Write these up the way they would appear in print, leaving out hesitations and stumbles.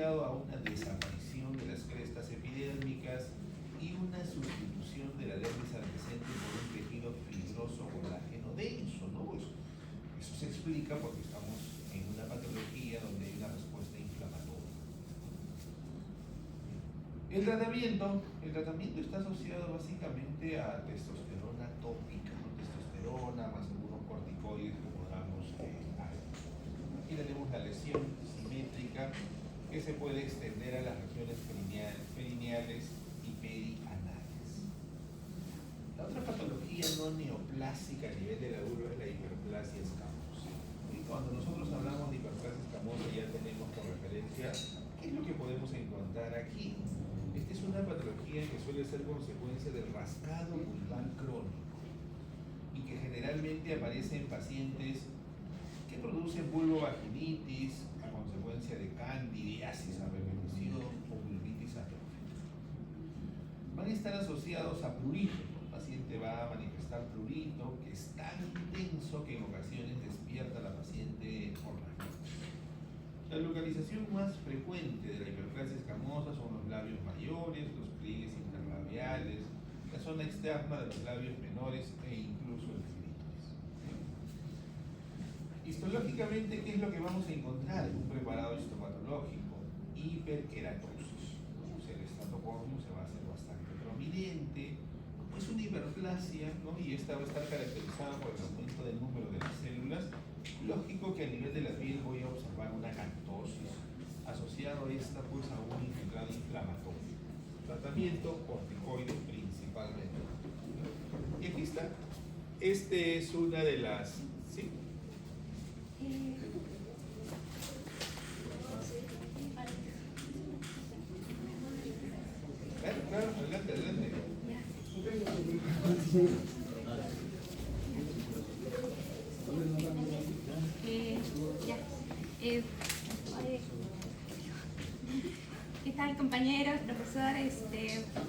asociado a una desaparición de las crestas epidérmicas y una sustitución de la dermis adyacente por un tejido fibroso colágeno denso, ¿no? Pues eso se explica porque estamos en una patología donde hay una respuesta inflamatoria. El tratamiento está asociado básicamente a testosterona tópica, ¿no? Testosterona más algunos corticoides que podamos dar. Aquí tenemos la lesión simétrica que se puede extender a las regiones perineales y perianales. La otra patología no neoplásica a nivel de la urbe es la hiperplasia escamosa. Y cuando nosotros hablamos de hiperplasia escamosa ya tenemos por referencia qué es lo que podemos encontrar aquí. Esta es una patología que suele ser consecuencia del rascado vulvar crónico y que generalmente aparece en pacientes que producen vulvovaginitis a consecuencia de candidiasis a repetición o vulvitis atrófica. Van a estar asociados a prurito. El paciente va a manifestar prurito que es tan intenso que en ocasiones despierta a la paciente por la noche. La localización más frecuente de la hiperplasia escamosa son los labios mayores, los pliegues interlabiales, la zona externa de los labios menores e incluso el clítoris. Histológicamente, ¿qué es lo que vamos a encontrar en un preparado histomatológico? Hiperkeratosis. El estratocornio se va a hacer bastante prominente, es una hiperplasia, ¿no? Y esta va a estar caracterizada por el aumento del número de las células. Lógico que a nivel de la piel voy a observar una cantosis, asociado a esta pues a un infiltrado inflamatorio. Tratamiento corticoide principalmente. Y aquí está. Este es una de las... ¿sí? Claro, adelante. ¿Qué tal, compañeros, profesores?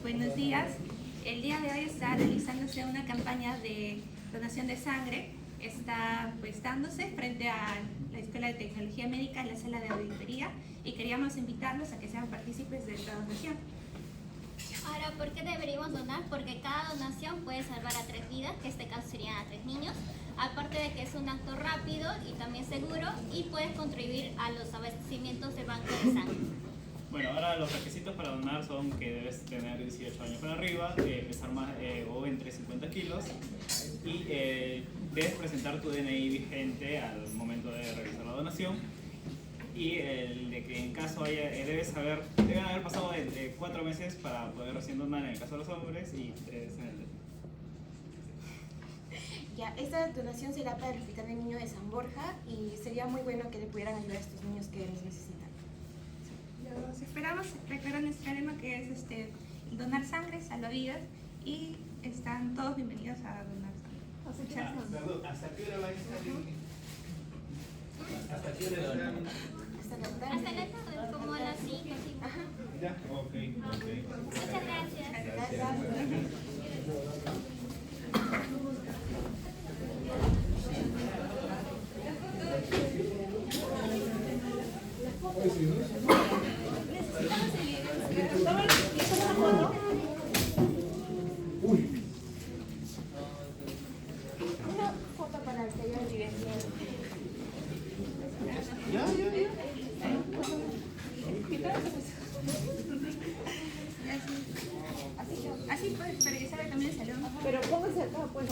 Buenos días. El día de hoy está realizándose una campaña de donación de sangre. Está pues dándose frente a la Escuela de Tecnología Médica en la sala de auditoría y queríamos invitarlos a que sean partícipes de esta donación. Ahora, ¿por qué deberíamos donar? Porque cada donación puede salvar a 3 vidas, que en este caso serían a 3 niños. Aparte de que es un acto rápido y también seguro y puedes contribuir a los abastecimientos de banco de sangre. Bueno, ahora los requisitos para donar son que debes tener 18 años para arriba, pesar más o entre 50 kilos y debes presentar tu DNI vigente al momento de realizar la donación. Y el de que en caso deben haber pasado de 4 meses para poder recién donar en el caso de los hombres y 3 en el de... Ya, esta donación será para el Hospital del Niño de San Borja y sería muy bueno que le pudieran ayudar a estos niños que los necesitan. Los esperamos. Recuerden nuestro lema que es donar sangre, salva vidas y están todos bienvenidos a donar sangre. Perdón, ¿hasta qué hora va a estar? ¿Hasta qué hora están? Hasta la tarde, como a las 5, 5. Ya, ok. Muchas gracias. Gracias. Una foto para el sello de diversidad. Ya. Así pues, para que salga también el salón. Pero póngase acá, pues.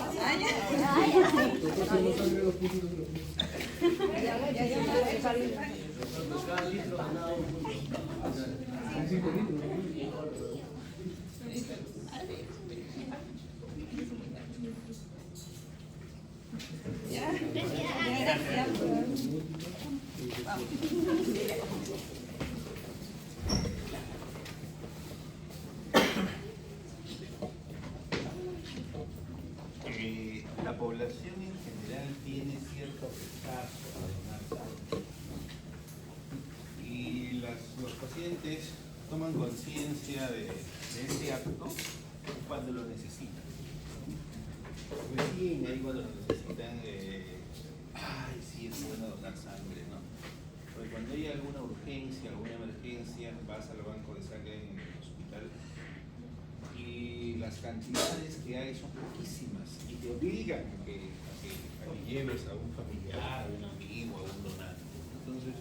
La población en general tiene cierto rechazo a donar sangre y los pacientes toman conciencia de este acto cuando lo necesitan. Recién ahí cuando lo necesitan, ay, sí, es bueno donar sangre, ¿no? Porque cuando hay alguna urgencia, alguna emergencia, vas al banco de sangre en el hospital y las cantidades que hay son poquísimas y te obligan a que lleves a un familiar, a un amigo, a un donante. Entonces,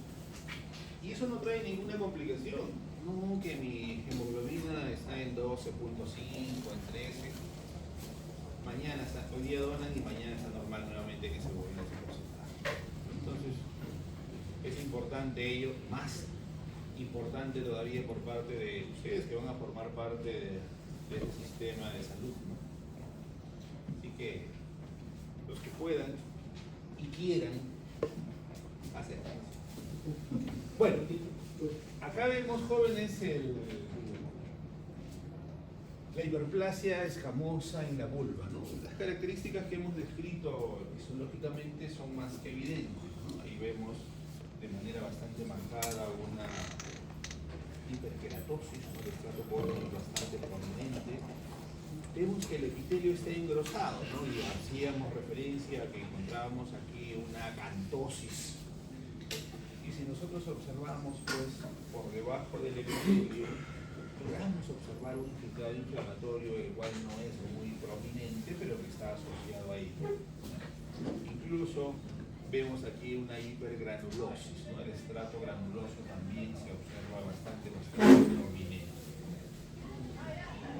y eso no trae ninguna complicación. No, que mi hemoglobina está en 12.5, en 13. Mañana está, hoy día donan y mañana está normal nuevamente que se vuelva a ese porcentaje. Entonces, es importante ello, más importante todavía por parte de ustedes que van a formar parte del sistema de salud, ¿no? Así que los que puedan y quieran hacer. Bueno, acá vemos, jóvenes, la hiperplasia escamosa en la vulva, ¿no? Las características que hemos descrito fisiológicamente son más que evidentes, ¿no? Ahí vemos de manera bastante marcada una hiperkeratosis, ¿no? El estrato córneo bastante prominente. Vemos que el epitelio está engrosado, ¿no? Y hacíamos referencia a que encontrábamos aquí una acantosis. Y si nosotros observamos, pues, por debajo del epitelio, logramos observar un infiltrado inflamatorio, el cual no es muy prominente, pero que está asociado ahí. Incluso vemos aquí una hipergranulosis, ¿no? El estrato granuloso también se observa bastante prominente.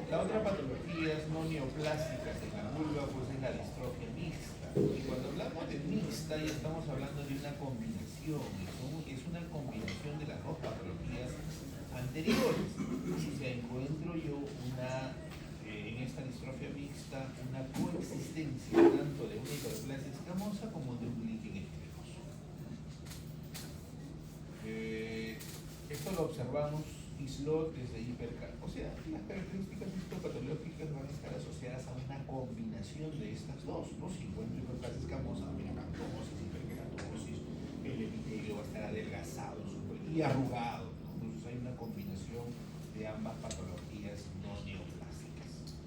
La otra patología es no neoplásicas en la vulva, pues es la distrofia mixta. Y cuando hablamos de mixta ya estamos hablando de una combinación, es una combinación de las dos patologías anteriores. O sea, encuentro yo en esta distrofia mixta una coexistencia tanto de una hiperplasia escamosa como de un líquen escamoso. Esto lo observamos islotes de hipercarbonato. O sea, las características histopatológicas van a estar asociadas a una combinación de estas dos, ¿no? Si encuentro hiperplasia escamosa, acantosis, hiperkeratosis, el epitelio va a estar adelgazado y arrugado, ¿no? Entonces hay una combinación de ambas patologías no neoplásicas.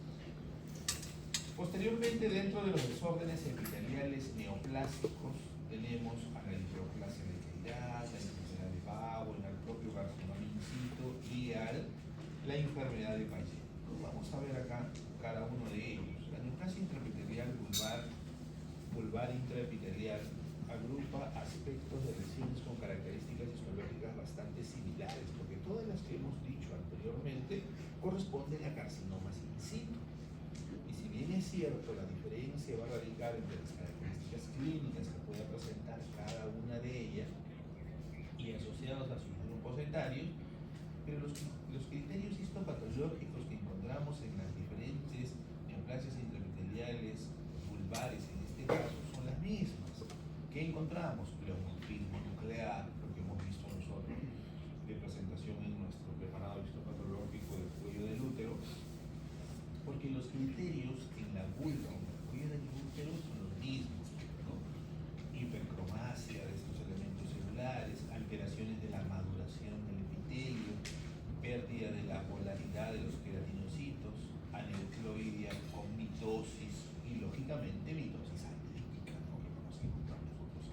Posteriormente, dentro de los desórdenes epiteliales neoplásicos, tenemos a la hiperplasia de Cairás, la enfermedad de Bowen, al propio carcinoma in situ y a la enfermedad de Paget. Vamos a ver acá cada uno de ellos. La neoplasia intraepitelial vulvar intraepitelial agrupa aspectos de lesiones con características histológicas bastante similares, porque todas las que hemos dicho anteriormente corresponden a carcinomas in situ. Y si bien es cierto, la diferencia va a radicar entre las características clínicas que pueda presentar cada una de ellas y asociados a sus grupos etarios, pero los criterios histopatológicos que encontramos en las diferentes neoplasias intraepiteliales vulvares, en este caso, son las mismas. ¿Qué encontramos? Pleomorfismo nuclear, lo que hemos visto nosotros de presentación en nuestro preparado histopatológico del cuello del útero, porque los criterios en la vulva o en el cuello del útero son los mismos, ¿no? Hipercromasia de estos elementos celulares, alteraciones de la maduración del epitelio, pérdida de la polaridad de los queratinocitos, aneuploidia con mitosis y, lógicamente, mitosis analítica, ¿no? Que vamos a encontrar nosotros.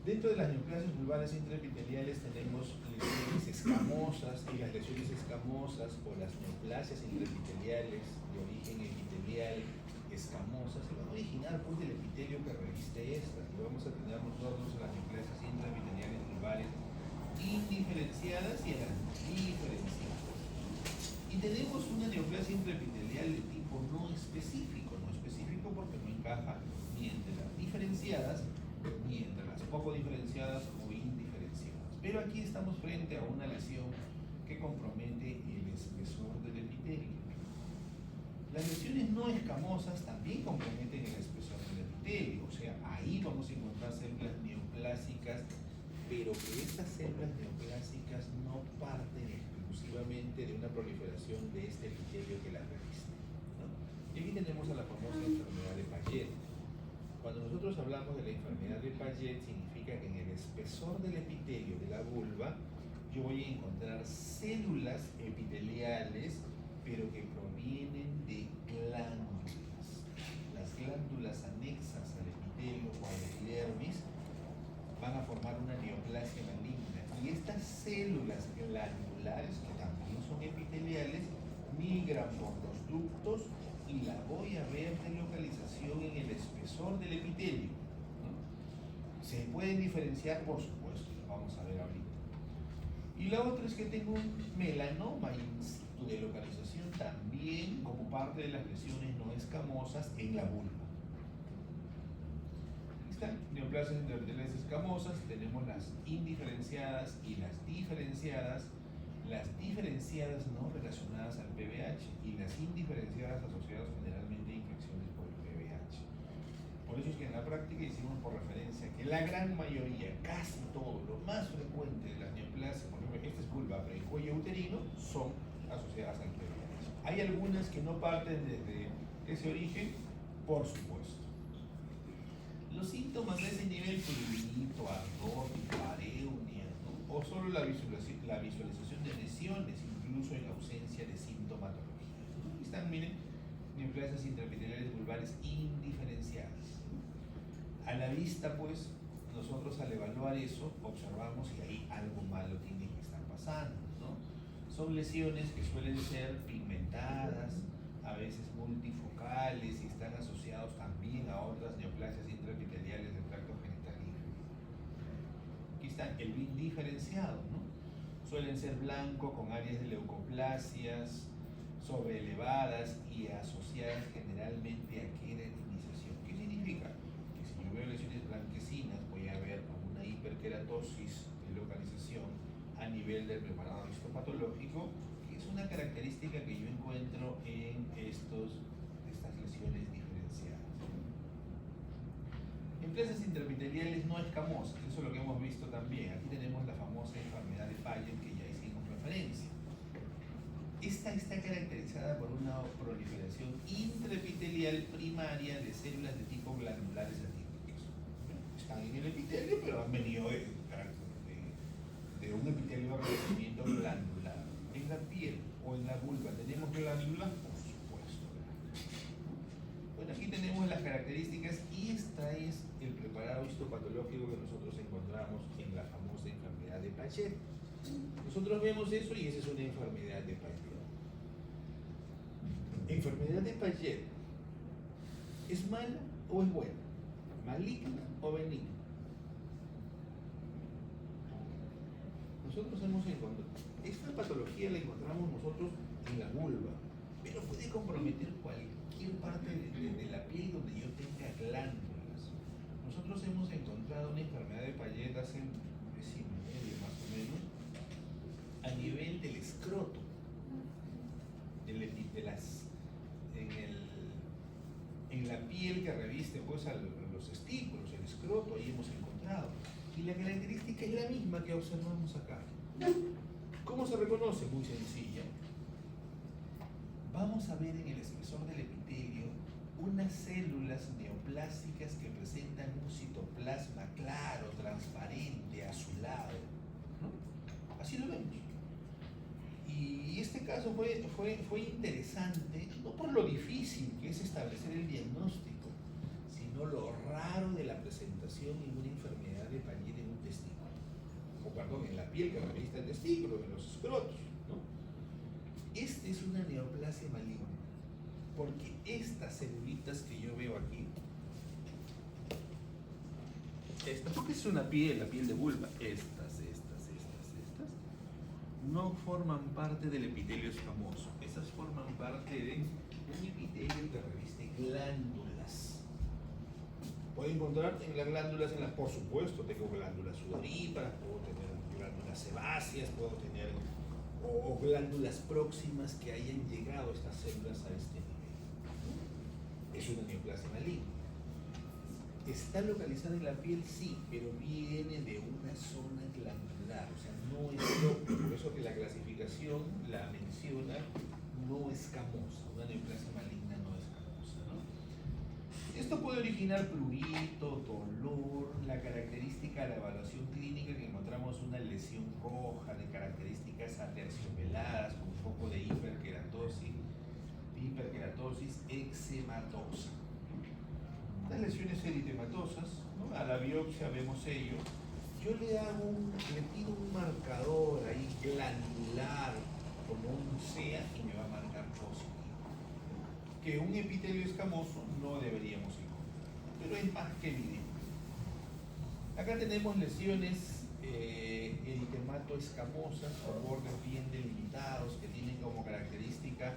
Dentro de las neoplasias vulvares intraepiteliales tenemos lesiones escamosas, y las lesiones escamosas o las neoplasias intraepiteliales de origen epitelial escamosas se van a originar pues del epitelio que reviste estas, y vamos a tener nosotros las neoplasias intraepiteliales vulvares indiferenciadas y las diferenciadas. Y tenemos una neoplasia intraepitelial de tipo no específico porque no encaja ni entre las diferenciadas ni entre las poco diferenciadas o indiferenciadas. Pero aquí estamos frente a una lesión que compromete el espesor del epitelio. Las lesiones no escamosas también comprometen el espesor del epitelio, o sea, ahí vamos a encontrar células neoplásicas, pero que estas células neoplásicas no parten exclusivamente de una proliferación de este epitelio que las reviste, ¿no? Y aquí tenemos a la famosa enfermedad de Paget. Cuando nosotros hablamos de la enfermedad de Paget, significa que en el espesor del epitelio de la vulva yo voy a encontrar células epiteliales, pero que provienen de glándulas. Las glándulas anexas al epitelio o a la epidermis van a formar estas células glandulares, que también son epiteliales, migran por los ductos y la voy a ver de localización en el espesor del epitelio, ¿no? Se pueden diferenciar, por supuesto, lo vamos a ver ahorita. Y la otra es que tengo un melanoma in situ de localización también como parte de las lesiones no escamosas en la vulva. Aquí están neoplasias intraepiteliales escamosas, tenemos las indiferenciadas y las diferenciadas. Las diferenciadas no relacionadas al PBH y las indiferenciadas asociadas generalmente a infecciones por el PBH. Por eso es que en la práctica hicimos por referencia que la gran mayoría, casi todo, lo más frecuente de las neoplasias, por ejemplo, esta es vulva, pero el cuello uterino, son asociadas al PBH. Hay algunas que no parten desde ese origen, por supuesto. Los síntomas de ese nivel, prurito, ardor, pareunia, ¿no? O solo la visualización de lesiones, incluso en ausencia de sintomatología. Aquí están, miren, neoplasias intraepiteliales vulvares indiferenciadas. A la vista, pues, nosotros al evaluar eso, observamos que ahí algo malo tiene que estar pasando, ¿no? Son lesiones que suelen ser pigmentadas, a veces multifocales y están asociados también a otras neoplasias intraepiteliales del tracto genital inferior. Aquí están el BIN diferenciado, ¿no? Suelen ser blanco con áreas de leucoplasias sobreelevadas y asociadas generalmente a queratinización. ¿Qué significa? Que si yo veo lesiones blanquecinas voy a ver una hiperkeratosis de localización a nivel del preparado histopatológico, que es una característica que yo encuentro en estas lesiones diferenciadas. Neoplasias intraepiteliales no escamosas, eso es lo que hemos visto también. Aquí tenemos la famosa enfermedad de Paget que ya hicimos referencia. Esta está caracterizada por una proliferación intraepitelial primaria de células de tipo glandulares atípicas. Están en el epitelio, pero han venido de un epitelio de revestimiento glandular. En la piel o en la vulva tenemos glándulas, por supuesto. Bueno, aquí tenemos las características y esta es el preparado histopatológico que nosotros encontramos en la famosa enfermedad de Paget. Nosotros vemos eso y esa es una enfermedad de Paget. ¿Enfermedad de Paget es mala o es buena? ¿Maligna o benigna? Nosotros hemos encontrado, esta patología la encontramos nosotros en la vulva, pero puede comprometer cualquier parte de la piel donde yo tenga glándulas. Nosotros hemos encontrado una enfermedad de Paget hace un mes y medio más o menos, a nivel del escroto, en la piel que reviste pues a los testículos, el escroto, ahí hemos encontrado. Y la característica es la misma que observamos acá. ¿Cómo se reconoce? Muy sencilla. Vamos a ver en el espesor del epitelio unas células neoplásicas que presentan un citoplasma claro, transparente, azulado, ¿no? Así lo vemos. Y este caso fue interesante, no por lo difícil que es establecer el diagnóstico, sino lo raro de la presentación en una enfermedad de Paget en un testículo, o perdón, en la piel que reviste el testículo, en los escrotos, ¿no? Esta es una neoplasia maligna, porque estas celulitas que yo veo aquí, porque es una piel, la piel de vulva, estas, no forman parte del epitelio escamoso. Estas forman parte de un epitelio que reviste glándulas. Puedo encontrar en las glándulas, por supuesto, tengo glándulas sudoríparas, puedo tener glándulas sebáceas, puedo tener o glándulas próximas que hayan llegado estas células a este nivel. Es una neoplasia maligna. ¿Está localizada en la piel? Sí, pero viene de una zona glandular, o sea, no es propio. Por eso que la clasificación la menciona no escamosa, una neoplasia maligna no escamosa, ¿no? Esto puede originar prurito, dolor, la característica de la evaluación clínica que encontramos una lesión roja de características aterciopeladas con un poco de hiperkeratosis eczematosa. Las lesiones eritematosas, ¿no? A la biopsia vemos ello, yo le pido un marcador ahí glandular, como un SEA, y me va a marcar positivo. Que un epitelio escamoso no deberíamos encontrar, pero es más que evidente. Acá tenemos lesiones eritematoescamosas con bordes bien delimitados que tienen como característica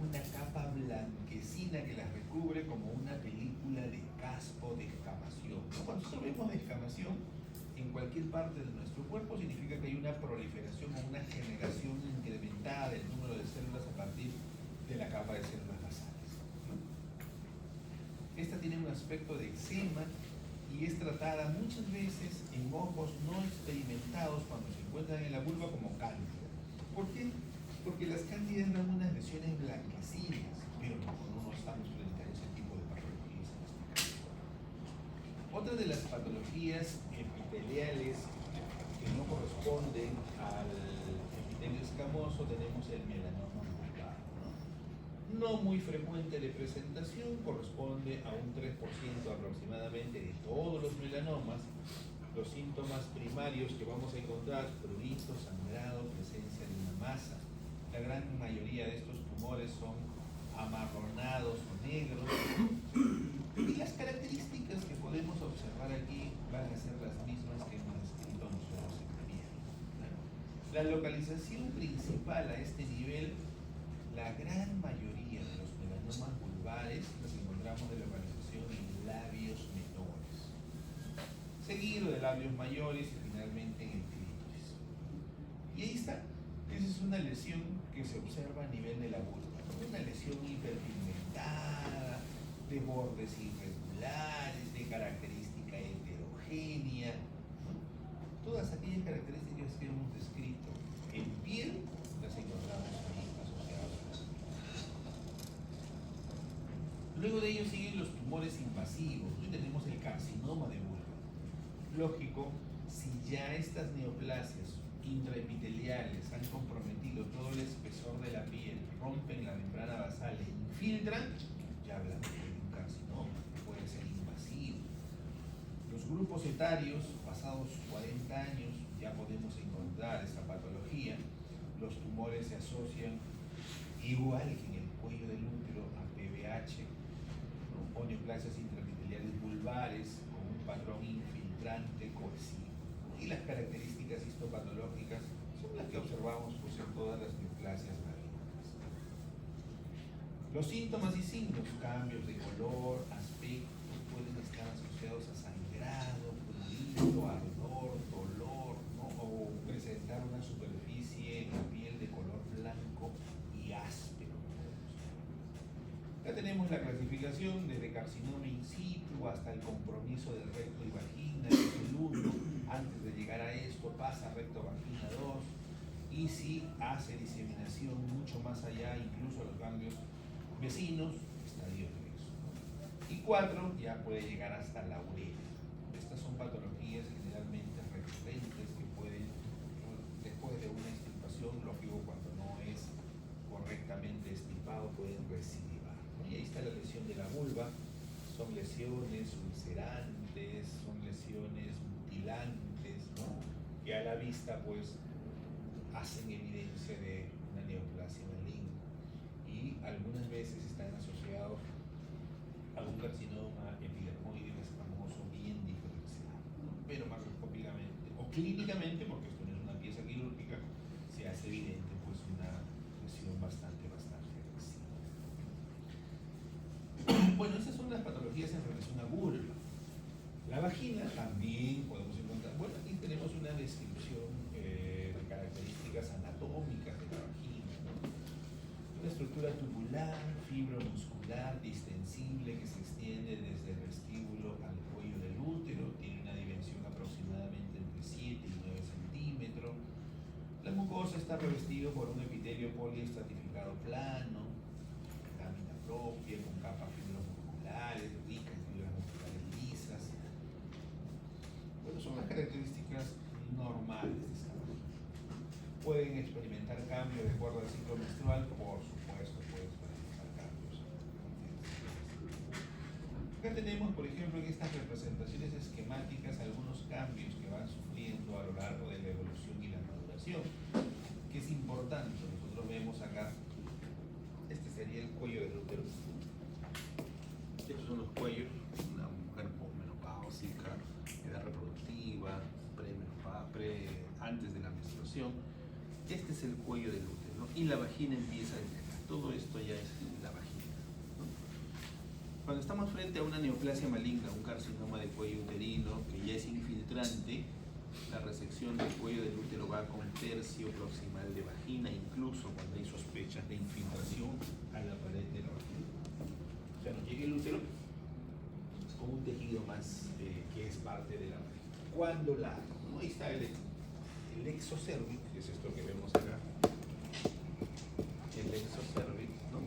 una capa blanquecina que las recubre como una película de casco de escamación. Cuando nosotros vemos descamación en cualquier parte de nuestro cuerpo, significa que hay una proliferación o una generación incrementada del número de células a partir de la capa de células basales. Esta tiene un aspecto de eczema y es tratada muchas veces en ojos no experimentados cuando se encuentran en la vulva como cándida. ¿Por qué? Porque las cándidas dan unas lesiones blanquecinas, pero no estamos frente a ese tipo de patologías en este caso. Otra de las patologías epiteliales que no corresponden al epitelio escamoso tenemos el melanoma vulvar, no muy frecuente de presentación, corresponde a un 3% aproximadamente de todos los melanomas. Los síntomas primarios que vamos a encontrar: prurito, sangrado, presencia de una masa. La gran mayoría de estos tumores son amarronados o negros. Y las características que podemos observar aquí van a ser las mismas que hemos descrito nosotros en la piel. La localización principal a este nivel, la gran mayoría de los melanomas vulvares los encontramos de localización en labios menores, seguido de labios mayores y finalmente en el clítoris. Y ahí está. Esa es una lesión que se observa a nivel de la vulva, una lesión hiperpigmentada, de bordes irregulares, de característica heterogénea, ¿no? Todas aquellas características que hemos descrito en piel las encontramos ahí asociadas a las vulvas. Luego de ello siguen los tumores invasivos. Hoy tenemos el carcinoma de vulva. Lógico, si ya estas neoplasias intraepiteliales han comprometido todo el espesor de la piel, rompen la membrana basal e infiltran, ya hablamos de un carcinoma, puede ser invasivo. Los grupos etarios, pasados 40 años, ya podemos encontrar esta patología. Los tumores se asocian, igual que en el cuello del útero, a PBH, ¿no? O neoplasias intraepiteliales vulvares con un patrón infiltrante cohesivo. Y las características histopatológicas son las que observamos pues, en todas las neoplasias vaginales. Los síntomas y signos: cambios de color, aspecto, pueden estar asociados a sangrado, prurito, ardor, dolor, ¿no? O presentar una superficie en la piel de color blanco y áspero. Ya tenemos la clasificación desde carcinoma in situ hasta el compromiso del recto y vagina, el 1. Antes de llegar a esto pasa recto vagina 2, y si hace diseminación mucho más allá, incluso a los ganglios vecinos, estadio 3. Y 4 ya puede llegar hasta la urea. Estas son patologías generalmente recurrentes que pueden, después de una extirpación, lógico, cuando no es correctamente extirpado, pueden recidivar, ¿no? Y ahí está la lesión de la vulva. Son lesiones ulcerantes, son lesiones mutilantes, ¿no? Que a la vista pues hacen evidencia de una neoplasia maligna y algunas veces están asociados a un carcinoma epidermoide escamoso bien diferenciado, ¿no? Pero macroscópicamente o clínicamente, porque esto no es una pieza quirúrgica, se hace evidente pues una lesión bastante agresiva. Bueno, esas son las patologías en relación a vulva. La vagina también podemos encontrar. Bueno, aquí tenemos una descripción de características anatómicas de la vagina, ¿no? Una estructura tubular, fibromuscular, distensible, que se extiende desde el vestíbulo al cuello del útero. Tiene una dimensión aproximadamente entre 7 y 9 centímetros. La mucosa está revestida por un epitelio poliestratificado plano, lámina propia, con capas fibromusculares, rica en fibras musculares lisas. Bueno, son las características normales de esta vagina. Pueden experimentar cambios de acuerdo al ciclo menstrual, por supuesto, pueden experimentar cambios. Acá tenemos, por ejemplo, en estas representaciones esquemáticas algunos cambios que van sufriendo antes de la menstruación. Este es el cuello del útero, ¿no? Y la vagina empieza desde acá. Todo esto ya es la vagina, ¿no? Cuando estamos frente a una neoplasia maligna, un carcinoma de cuello uterino que ya es infiltrante, la resección del cuello del útero va con tercio proximal de vagina, incluso cuando hay sospechas de infiltración a la pared de la vagina. O sea, nos llega el útero, es como un tejido más que es parte de la vagina. Cuando la, ¿no? Ahí está el exocervix, que es esto que vemos acá, el exocervix, ¿no?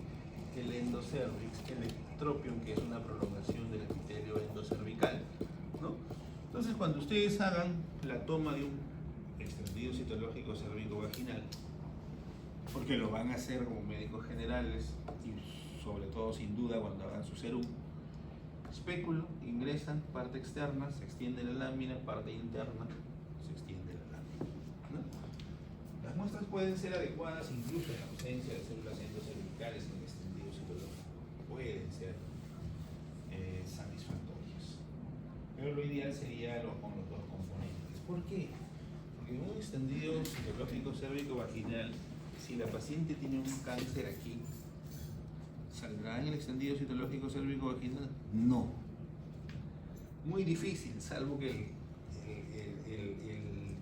El endocervix, el ectropion, que es una prolongación del epitelio endocervical, ¿no? Entonces, cuando ustedes hagan la toma de un extendido citológico cérvico-vaginal, porque lo van a hacer como médicos generales y sobre todo, sin duda, cuando hagan su serum, espéculo, ingresan, parte externa, se extiende la lámina, parte interna, se extiende la lámina, ¿no? Las muestras pueden ser adecuadas incluso en ausencia de células endocervicales en el extendido citológico. Pueden ser satisfactorias. Pero lo ideal sería con los dos componentes. ¿Por qué? Porque en un extendido citológico cérvico-vaginal, si la paciente tiene un cáncer aquí, ¿saldrá en el extendido citológico cérvico-vaginal? No. Muy difícil, salvo que el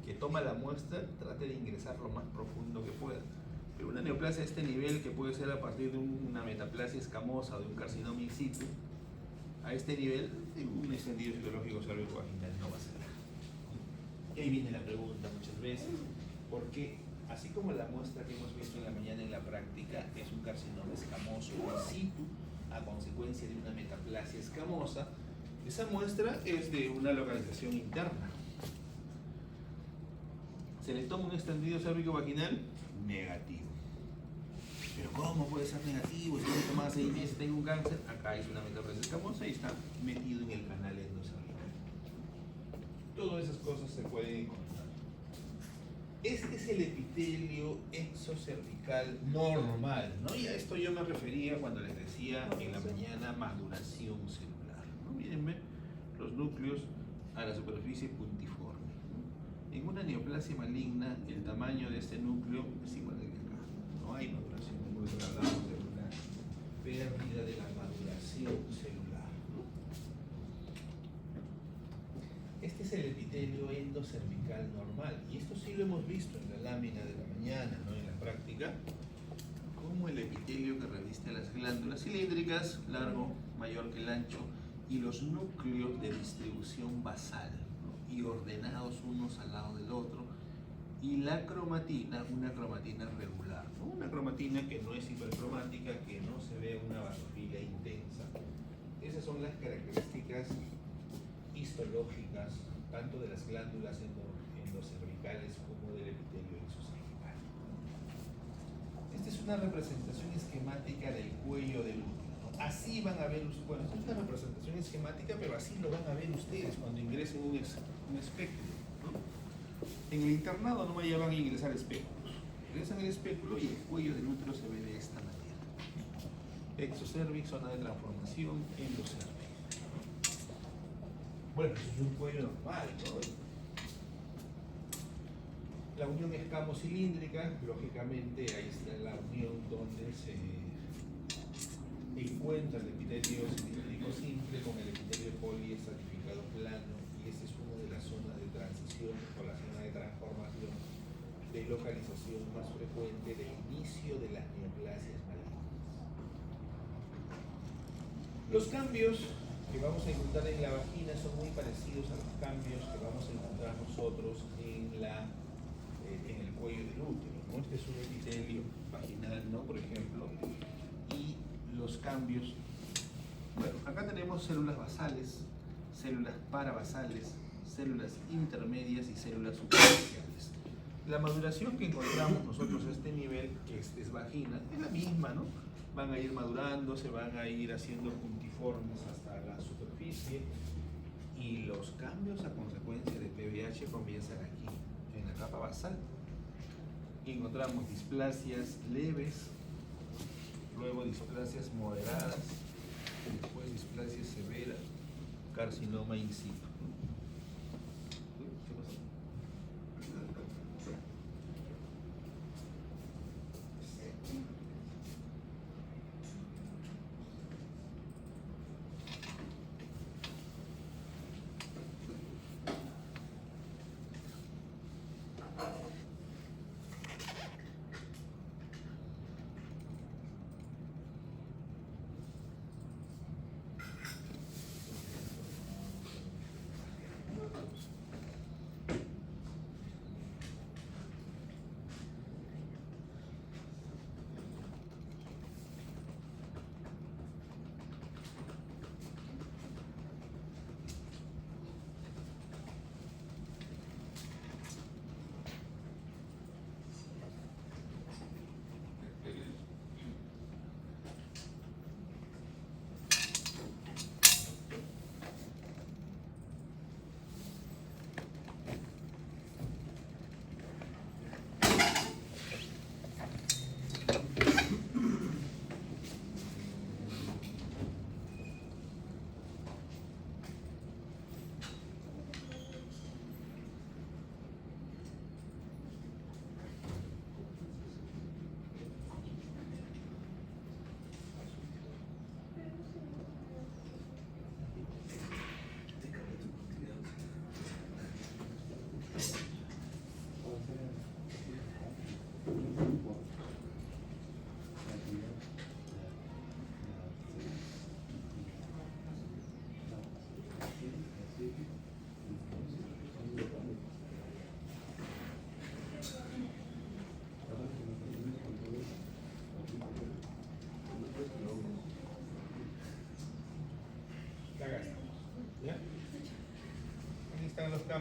que toma la muestra trate de ingresar lo más profundo que pueda. Pero una neoplasia a este nivel, que puede ser a partir de una metaplasia escamosa o de un carcinoma in situ, a este nivel, un extendido citológico cérvico-vaginal no va a ser. Y ahí viene la pregunta muchas veces, ¿por qué? Así como la muestra que hemos visto en la mañana en la práctica es un carcinoma escamoso in situ a consecuencia de una metaplasia escamosa, esa muestra es de una localización interna. ¿Se le toma un extendido cérvico-vaginal? Negativo. ¿Pero cómo puede ser negativo? Si me tomaba 6 meses tengo un cáncer, acá es una metaplasia escamosa y está metido en el canal endocervical. Todas esas cosas se pueden encontrar. Este es el epitelio exocervical normal, ¿no? Y a esto yo me refería cuando les decía en la mañana maduración celular, ¿no? Miren, ven los núcleos a la superficie puntiforme, ¿no? En una neoplasia maligna, el tamaño de este núcleo es igual al de acá. No hay maduración, porque hablamos de una pérdida de la maduración celular, ¿no? Este es el epitelio endocervical normal, y esto sí lo hemos visto en la lámina de la mañana, ¿no? En la práctica, como el epitelio que reviste las glándulas cilíndricas, largo, mayor que el ancho, y los núcleos de distribución basal, ¿no? Y ordenados unos al lado del otro, y la cromatina, una cromatina regular, ¿no? Una cromatina que no es hipercromática, que no se ve una basofilia intensa. Esas son las características histológicas tanto de las glándulas endocervicales como del epitelio exocervical. Esta es una representación esquemática del cuello del útero, ¿no? Así van a ver ustedes, bueno, esta es una representación esquemática, pero así lo van a ver ustedes cuando ingresen un espéculo, ¿no? En el internado no ya van a ingresar espéculos. Ingresan el espéculo y el cuello del útero se ve de esta manera. Exocervix, zona de transformación, endocervix. Bueno, eso es un cuello normal, ¿no? La unión escamo-cilíndrica, lógicamente ahí está la unión donde se encuentra el epitelio cilíndrico simple con el epitelio poliestratificado plano, y esa es una de las zonas de transición o la zona de transformación de localización más frecuente del inicio de las neoplasias malignas. Los cambios que vamos a encontrar en la vagina son muy parecidos a los cambios que vamos a encontrar nosotros en el cuello del útero, ¿no? Este es un epitelio vaginal, ¿no? Por ejemplo, y los cambios, bueno, acá tenemos células basales, células parabasales, células intermedias y células superficiales. La maduración que encontramos nosotros a este nivel, que es vagina, es la misma, ¿no? Van a ir madurando, se van a ir haciendo puntiformes hasta la superficie, y los cambios a consecuencia de PBH comienzan aquí, en la capa basal. Y encontramos displasias leves, luego displasias moderadas, después displasia severa, carcinoma in situ.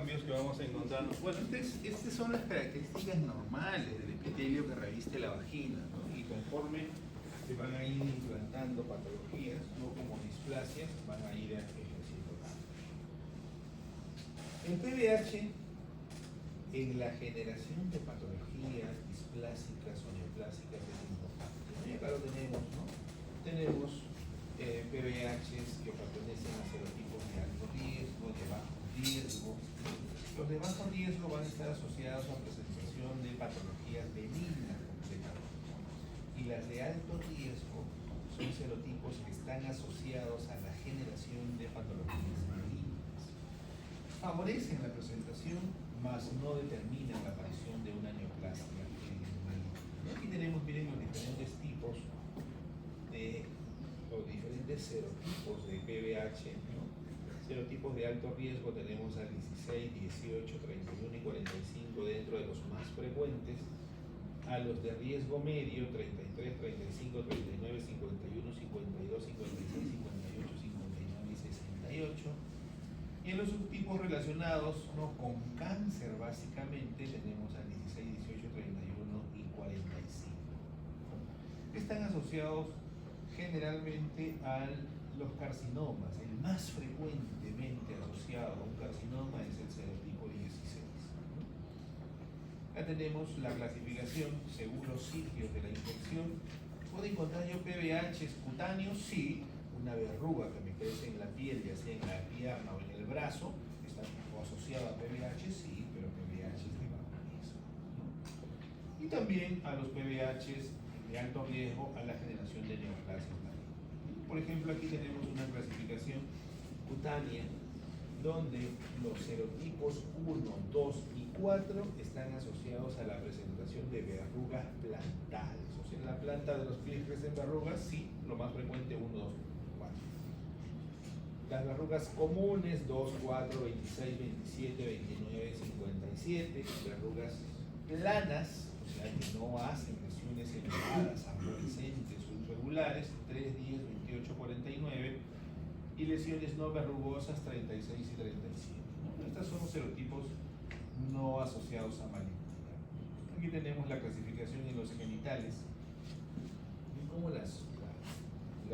cambios que vamos a encontrarnos. Bueno, estas son las características normales del epitelio que reviste la vagina, ¿no? Y conforme se van a ir implantando patologías, no como displasias, van a ir ejerciendo cambios. El PBH, en la generación de patologías displásicas o neoplásicas, es importante. Y acá lo tenemos, ¿no? Tenemos PBHs que pertenecen a serotipos de alto riesgo, de bajo riesgo. Los de bajo riesgo van a estar asociados a presentación de patologías benignas completamente. Y las de alto riesgo son serotipos que están asociados a la generación de patologías malignas. Favorecen la presentación, mas no determinan la aparición de una neoplasia maligna. Aquí tenemos, miren, los diferentes tipos de los diferentes serotipos de PBH, ¿no? Serotipos de alto riesgo tenemos al 16, 18, 31 y 45 dentro de los más frecuentes. A los de riesgo medio, 33, 35, 39, 51, 52, 56, 58, 59 y 68. Y en los subtipos relacionados, ¿no?, con cáncer básicamente tenemos al 16, 18, 31 y 45. Están asociados generalmente a los carcinomas. El más frecuentemente asociado a un carcinoma es el serotipo 16. Acá tenemos la clasificación según los sitios de la infección. ¿Puedo encontrar yo PBHs cutáneos? Sí. Una verruga que me crece en la piel, ya sea en la pierna o en el brazo, está asociada a PBH, sí, pero PBH de bajo riesgo. Y también a los PBHs de alto riesgo a la generación de neoplasias malignas. Por ejemplo, aquí tenemos una clasificación cutánea donde los serotipos 1, 2 y 4 están asociados a la presentación de verrugas plantales. O sea, en la planta de los pies crecen verrugas, sí, lo más frecuente 1, 2, 4. Las verrugas comunes 2, 4, 26, 27, 29, 57. Verrugas planas, o sea, que no hacen lesiones elevadas, arborescentes o irregulares, 3, 10, 28, 49. Y lesiones no verrugosas 36 y 37. ¿No? Estos son los serotipos no asociados a malignidad. Aquí tenemos la clasificación en los genitales. ¿Ven cómo la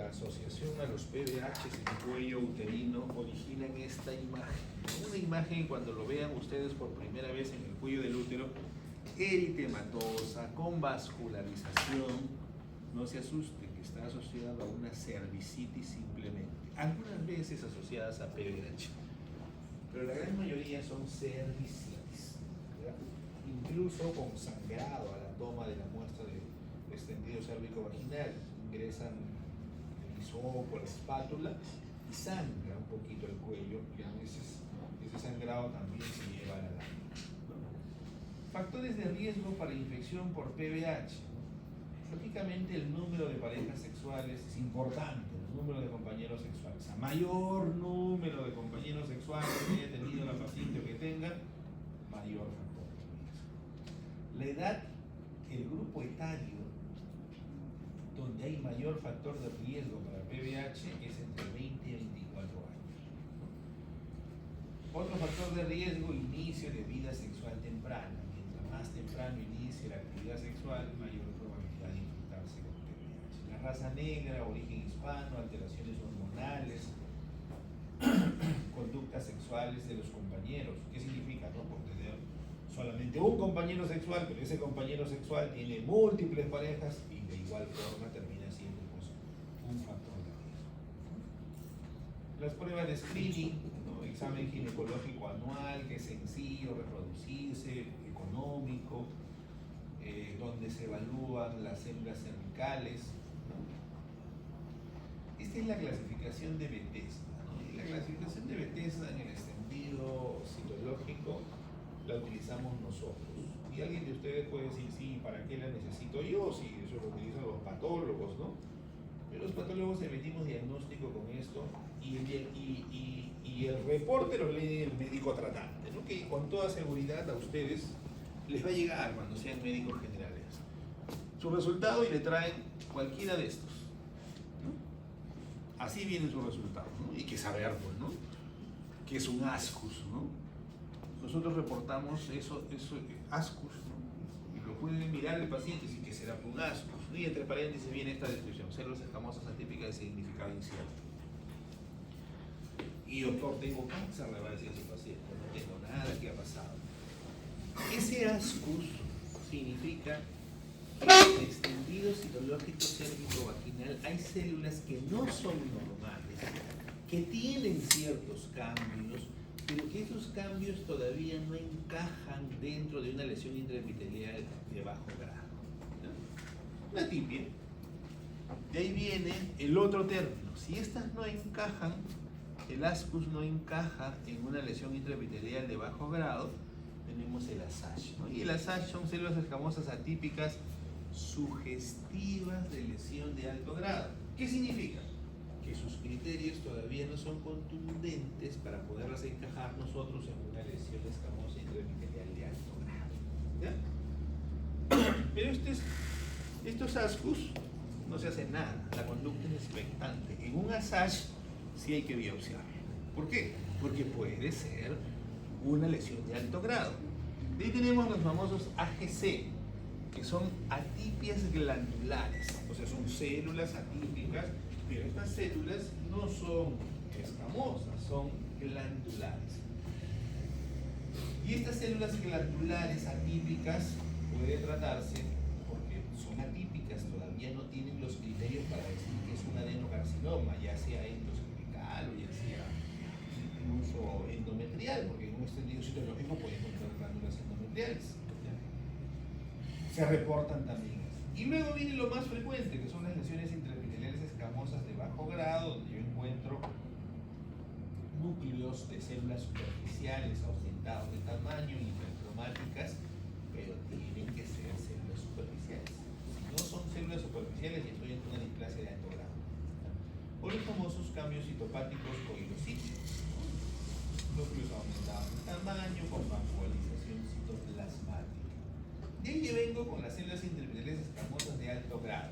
asociación a los PBHs en el cuello uterino originan esta imagen? Una imagen, cuando lo vean ustedes por primera vez en el cuello del útero, eritematosa, con vascularización. No se asusten, que está asociado a una cervicitis simplemente. Algunas veces asociadas a PBH, pero la gran mayoría son cervicitis, ¿verdad? Incluso con sangrado a la toma de la muestra de extendido cérvico-vaginal. Ingresan el hisopo, la espátula y sangra un poquito el cuello, y a veces ese sangrado también se lleva a la lágrima. Factores de riesgo para infección por PBH. Lógicamente el número de parejas sexuales es importante, el número de compañeros sexuales. A mayor número de compañeros sexuales que haya tenido la paciente o que tenga, mayor factor de riesgo. La edad, el grupo etario donde hay mayor factor de riesgo para PBH es entre 20 y 24 años. Otro factor de riesgo, inicio de vida sexual temprana. Mientras más temprano inicie la actividad sexual, mayor probabilidad de infectarse con PBH. La raza negra, origen hispano, alteraciones hormonales, conductas sexuales de los compañeros. ¿Qué significa? No por tener solamente un compañero sexual, pero ese compañero sexual tiene múltiples parejas y de igual forma termina siendo, pues, un factor de riesgo. Las pruebas de screening, ¿no? Examen ginecológico anual, que es sencillo, reproducirse, económico, donde se evalúan las hembras cervicales, ¿no? Esta es la clasificación de Bethesda, ¿no? Y la clasificación de Bethesda en el extendido citológico la utilizamos nosotros. Y alguien de ustedes puede decir, sí, ¿para qué la necesito yo? Si eso lo utilizan los patólogos, ¿no? Pero los patólogos emitimos diagnóstico con esto y el reporte lo lee el médico tratante, ¿no? Que con toda seguridad a ustedes les va a llegar cuando sean médicos generales su resultado y le traen cualquiera de estos, ¿no? Así vienen sus resultados, ¿no? Y que saber, pues, ¿no? Que es un ascus, ¿no? nosotros reportamos ascus, ¿no? Y lo pueden mirar el paciente, si que será un ascus. Y entre paréntesis viene esta descripción: células escamosas atípicas de significado incierto. Y doctor, tengo cáncer, le va a decir a su paciente, no tengo nada, ¿qué ha pasado? Ese ascus significa que en el extendido citológico cérvico-vaginal hay células que no son normales, que tienen ciertos cambios, pero que esos cambios todavía no encajan dentro de una lesión intraepitelial de bajo grado, ¿no? Una tipia. De ahí viene el otro término: si estas no encajan, el ascus no encaja en una lesión intraepitelial de bajo grado, tenemos el ASASH, ¿no? Y el ASASH son células escamosas atípicas sugestivas de lesión de alto grado. ¿Qué significa? Que sus criterios todavía no son contundentes para poderlas encajar nosotros en una lesión escamosa intraepitelial de alto grado, ¿ya? Pero estos ascus no se hace nada, la conducta es expectante. En un ASASH sí hay que biopsiar. ¿Por qué? Porque puede ser una lesión de alto grado. De ahí tenemos los famosos AGC, que son atipias glandulares, o sea, son células atípicas, pero estas células no son escamosas, son glandulares. Y estas células glandulares atípicas puede tratarse, porque son atípicas, todavía no tienen los criterios para decir que es un adenocarcinoma, ya sea endocervical o ya sea incluso endometrial, porque en un extendido citológico puede encontrar glándulas endometriales. Se reportan también. Y luego viene lo más frecuente, que son las lesiones intraepiteliales escamosas de bajo grado, donde yo encuentro núcleos de células superficiales aumentados de tamaño, hipercromáticas, pero tienen que ser células superficiales. Si no son células superficiales, ya estoy en una displasia de alto grado. O los famosos cambios citopáticos coilocíticos, núcleos aumentados de tamaño, con vacuolización citoplasmática. De ahí yo vengo con las células intraepiteliales escamosas de alto grado.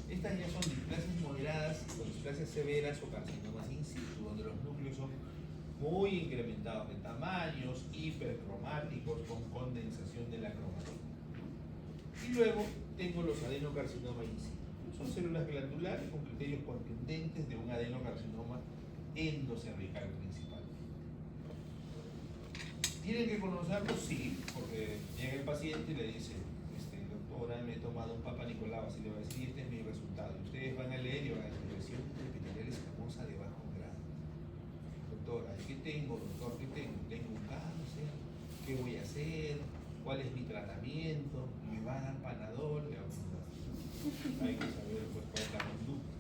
Estas ya son displasias moderadas o displasias severas o carcinomas in situ, donde los núcleos son muy incrementados de tamaños, hipercromáticos, con condensación de la cromatina. Y luego tengo los adenocarcinomas in situ. Son células glandulares con criterios contundentes de un adenocarcinoma endocervical principal. ¿Tienen que conocerlo? Sí, porque llega el paciente y le dice: doctora, me he tomado un Papa Nicolau, así le va a decir, este es mi resultado. Y ustedes van a leer y van a decir: lesión intraepitelial escamosa de bajo grado. Doctora, ¿qué tengo? Doctor, ¿qué tengo? Tengo un cáncer, ¿qué voy a hacer? ¿Cuál es mi tratamiento? ¿Me va a dar Panadol? Hay que saber pues, cuál es la conducta.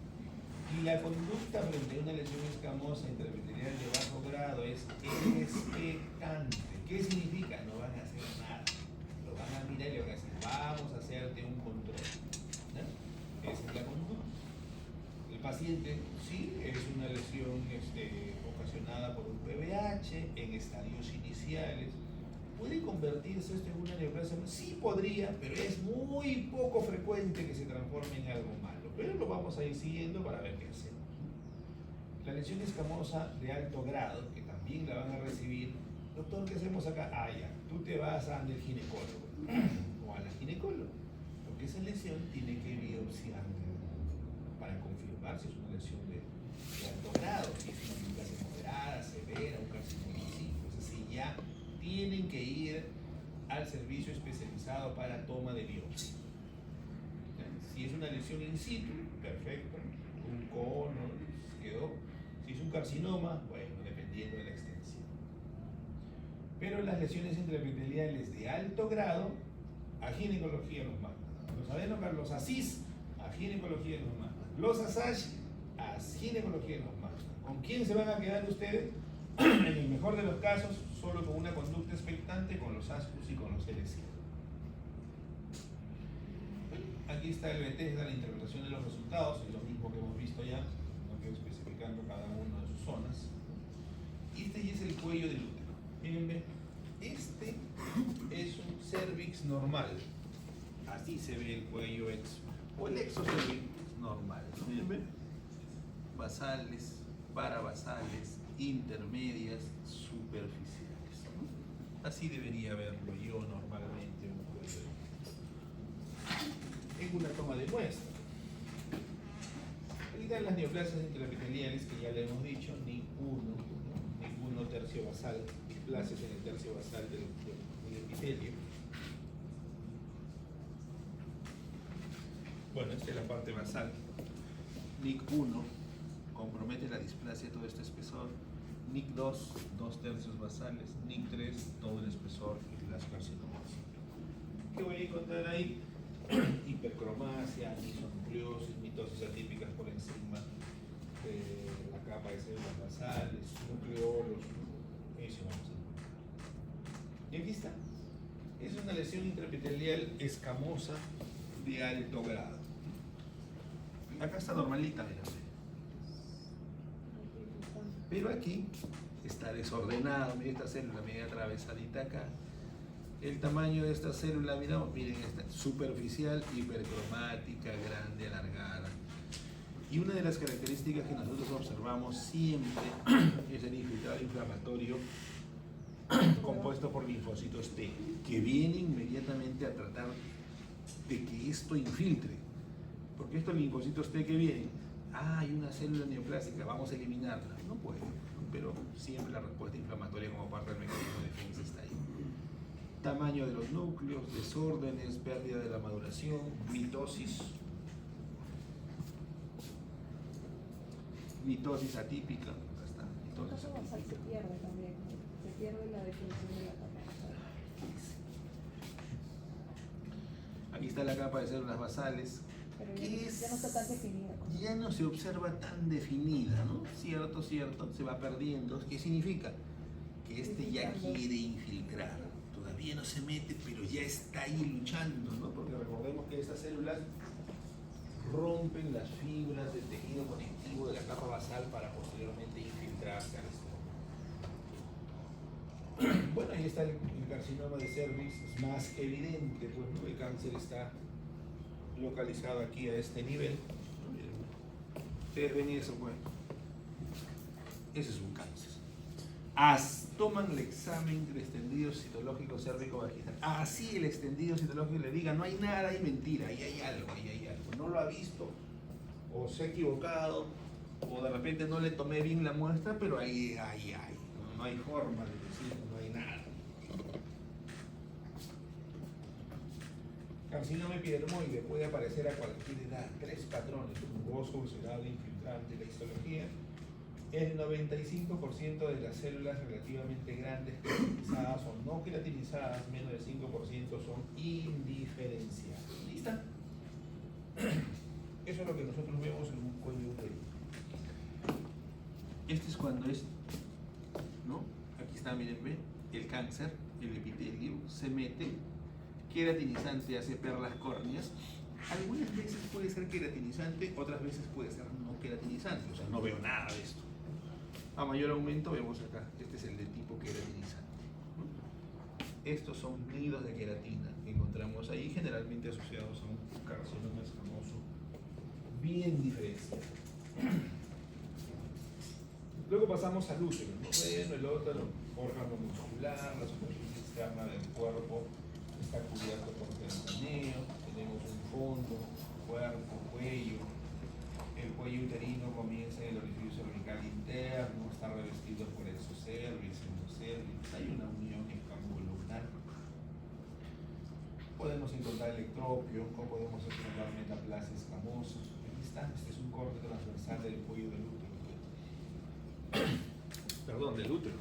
Y la conducta frente a una lesión escamosa intraepitelial de bajo grado es expectante. ¿Qué significa? No van a hacer nada. Lo van a mirar y le van a decir: vamos a hacerte un control, ¿no? Esa es la conducta. El paciente, sí, es una lesión ocasionada por un PBH en estadios iniciales. ¿Puede convertirse esto en una neoplasia? Sí podría, pero es muy poco frecuente que se transforme en algo malo. Pero lo vamos a ir siguiendo para ver qué hacemos. La lesión escamosa de alto grado, que también la van a recibir. Doctor, ¿qué hacemos acá? Ah, ya, tú te vas al ginecólogo o a la ginecóloga, porque esa lesión tiene que biopsiar para confirmar si es una lesión de alto grado, si es una neoplasia moderada, severa, un carcinoma in situ. Es así, ya tienen que ir al servicio especializado para toma de biopsia. Si es una lesión in situ, perfecto, un cono, quedó. Si es un carcinoma, bueno, dependiendo de la extensión. Pero las lesiones intraepiteliales de alto grado, a ginecología nos mandan. Los ASIS, a ginecología nos mandan. Los ASASH, a ginecología nos mandan. ¿Con quién se van a quedar ustedes? En el mejor de los casos, solo con una conducta expectante, con los ascus y con los LC. Aquí está el Bethesda, la interpretación de los resultados, es lo mismo que hemos visto ya, no quedo especificando cada una de sus zonas. Y este ya es el cuello del útero. Miren, este es un cervix normal. Así se ve el cuello exo. O el exocervix normal. Miren, basales, parabasales, intermedias, superficiales. Así debería verlo yo normalmente un cuello en una toma de muestra. En las neoplasias intraepiteliales, que ya le hemos dicho, ninguno tercio basal, displasias en el tercio basal del epitelio. Bueno, esta es la parte basal. NIC1 compromete la displasia de todo este espesor. NIC2, 2/3 basales. NIC3, todo el espesor y las carcinomas. ¿Qué voy a encontrar ahí? Hipercromasia, anisonucleosis, mitosis atípicas por encima de la capa de células basales, nucleolos, eso vamos a encontrar. Y aquí está. Es una lesión intraepitelial escamosa de alto grado. Acá está normalita, mira. Pero aquí está desordenado, mira esta célula media atravesadita acá. El tamaño de esta célula, miramos, miren, esta superficial, hipercromática, grande, alargada. Y una de las características que nosotros observamos siempre es el infiltrado inflamatorio compuesto por linfocitos T, que viene inmediatamente a tratar de que esto infiltre. Porque estos linfocitos T que vienen, hay una célula neoplásica, vamos a eliminarla. No puede, pero siempre la respuesta inflamatoria como parte del mecanismo de defensa está ahí. Tamaño de los núcleos, desórdenes, pérdida de la maduración, mitosis atípica. Acá está, La mitosis capa basal atípica. se pierde también, se pierde la definición de la capa basal. Aquí está la capa de células basales, Pero que ya no está tan definida. ya no se observa tan definida, ¿no? Cierto, se va perdiendo. ¿Qué significa? Que este ya quiere infiltrar. Todavía no se mete, pero ya está ahí luchando, ¿no? Porque recordemos que estas células rompen las fibras del tejido conectivo de la capa basal para posteriormente infiltrarse al estómago. Bueno, ahí está el carcinoma de cervix, es más que evidente, pues, ¿no? El cáncer está localizado aquí a este nivel. Miren, ustedes ven eso, pues. Ese es un cáncer. Toman el examen del extendido citológico cérvico-vaginal. Así el extendido citológico le diga, no hay nada, hay mentira, ahí hay algo, ahí hay algo. No lo ha visto, o se ha equivocado, o de repente no le tomé bien la muestra, pero ahí hay. No hay forma de decir, no hay nada. Carcinoma epidermoide puede aparecer a cualquier edad. 3 patrones: rugoso, ulcerado, infiltrante. La histología: el 95% de las células relativamente grandes queratinizadas o no queratinizadas, menos del 5%, son indiferenciadas. ¿Lista? Eso es lo que nosotros vemos en un cuello uterino. Este es cuando es, ¿no? Aquí está, miren, ¿ven? El cáncer, el epitelio, se mete, queratinizante, hace perlas córneas. Algunas veces puede ser queratinizante, otras veces puede ser no queratinizante, o sea, no veo nada de esto. A mayor aumento vemos acá, este es el de tipo queratinizante. Estos son nidos de queratina que encontramos ahí, generalmente asociados a un carcinoma escamoso bien diferenciado. Luego pasamos al útero, ¿no? Bueno, el útero, órgano muscular, la superficie externa del cuerpo está cubierto por peritoneo, tenemos un fondo, cuerpo, cuello. El cuello uterino comienza en el orificio cervical interno, está revestido por el exocervix, endocervix, hay una unión escapulohumeral. Podemos encontrar electropio, o podemos encontrar metaplasia escamosa. Aquí está, este es un corte transversal del cuello del útero. Perdón, del útero.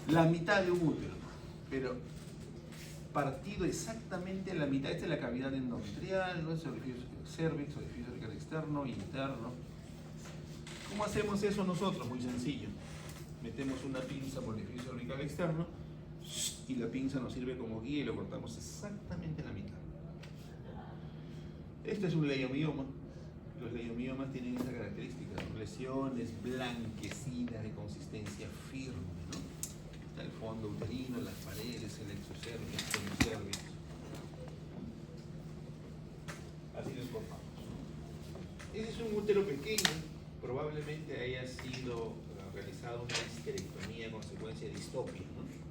La mitad de un útero, pero partido exactamente en la mitad. Esta es la cavidad endometrial, ¿no? Es el orificio cervix, orificio cervical externo, interno. ¿Cómo hacemos eso nosotros? Muy sencillo. Metemos una pinza por el orificio cervical externo y la pinza nos sirve como guía y lo cortamos exactamente en la mitad. Este es un leiomioma. Los leiomiomas tienen esa característica, ¿no? Lesiones blanquecinas de consistencia firme, ¿no? Está el fondo uterino, las paredes, el exocervix, el cervix. Así los formamos. Ese es un útero pequeño, probablemente haya sido realizada una histerectomía a consecuencia de distopia, ¿no?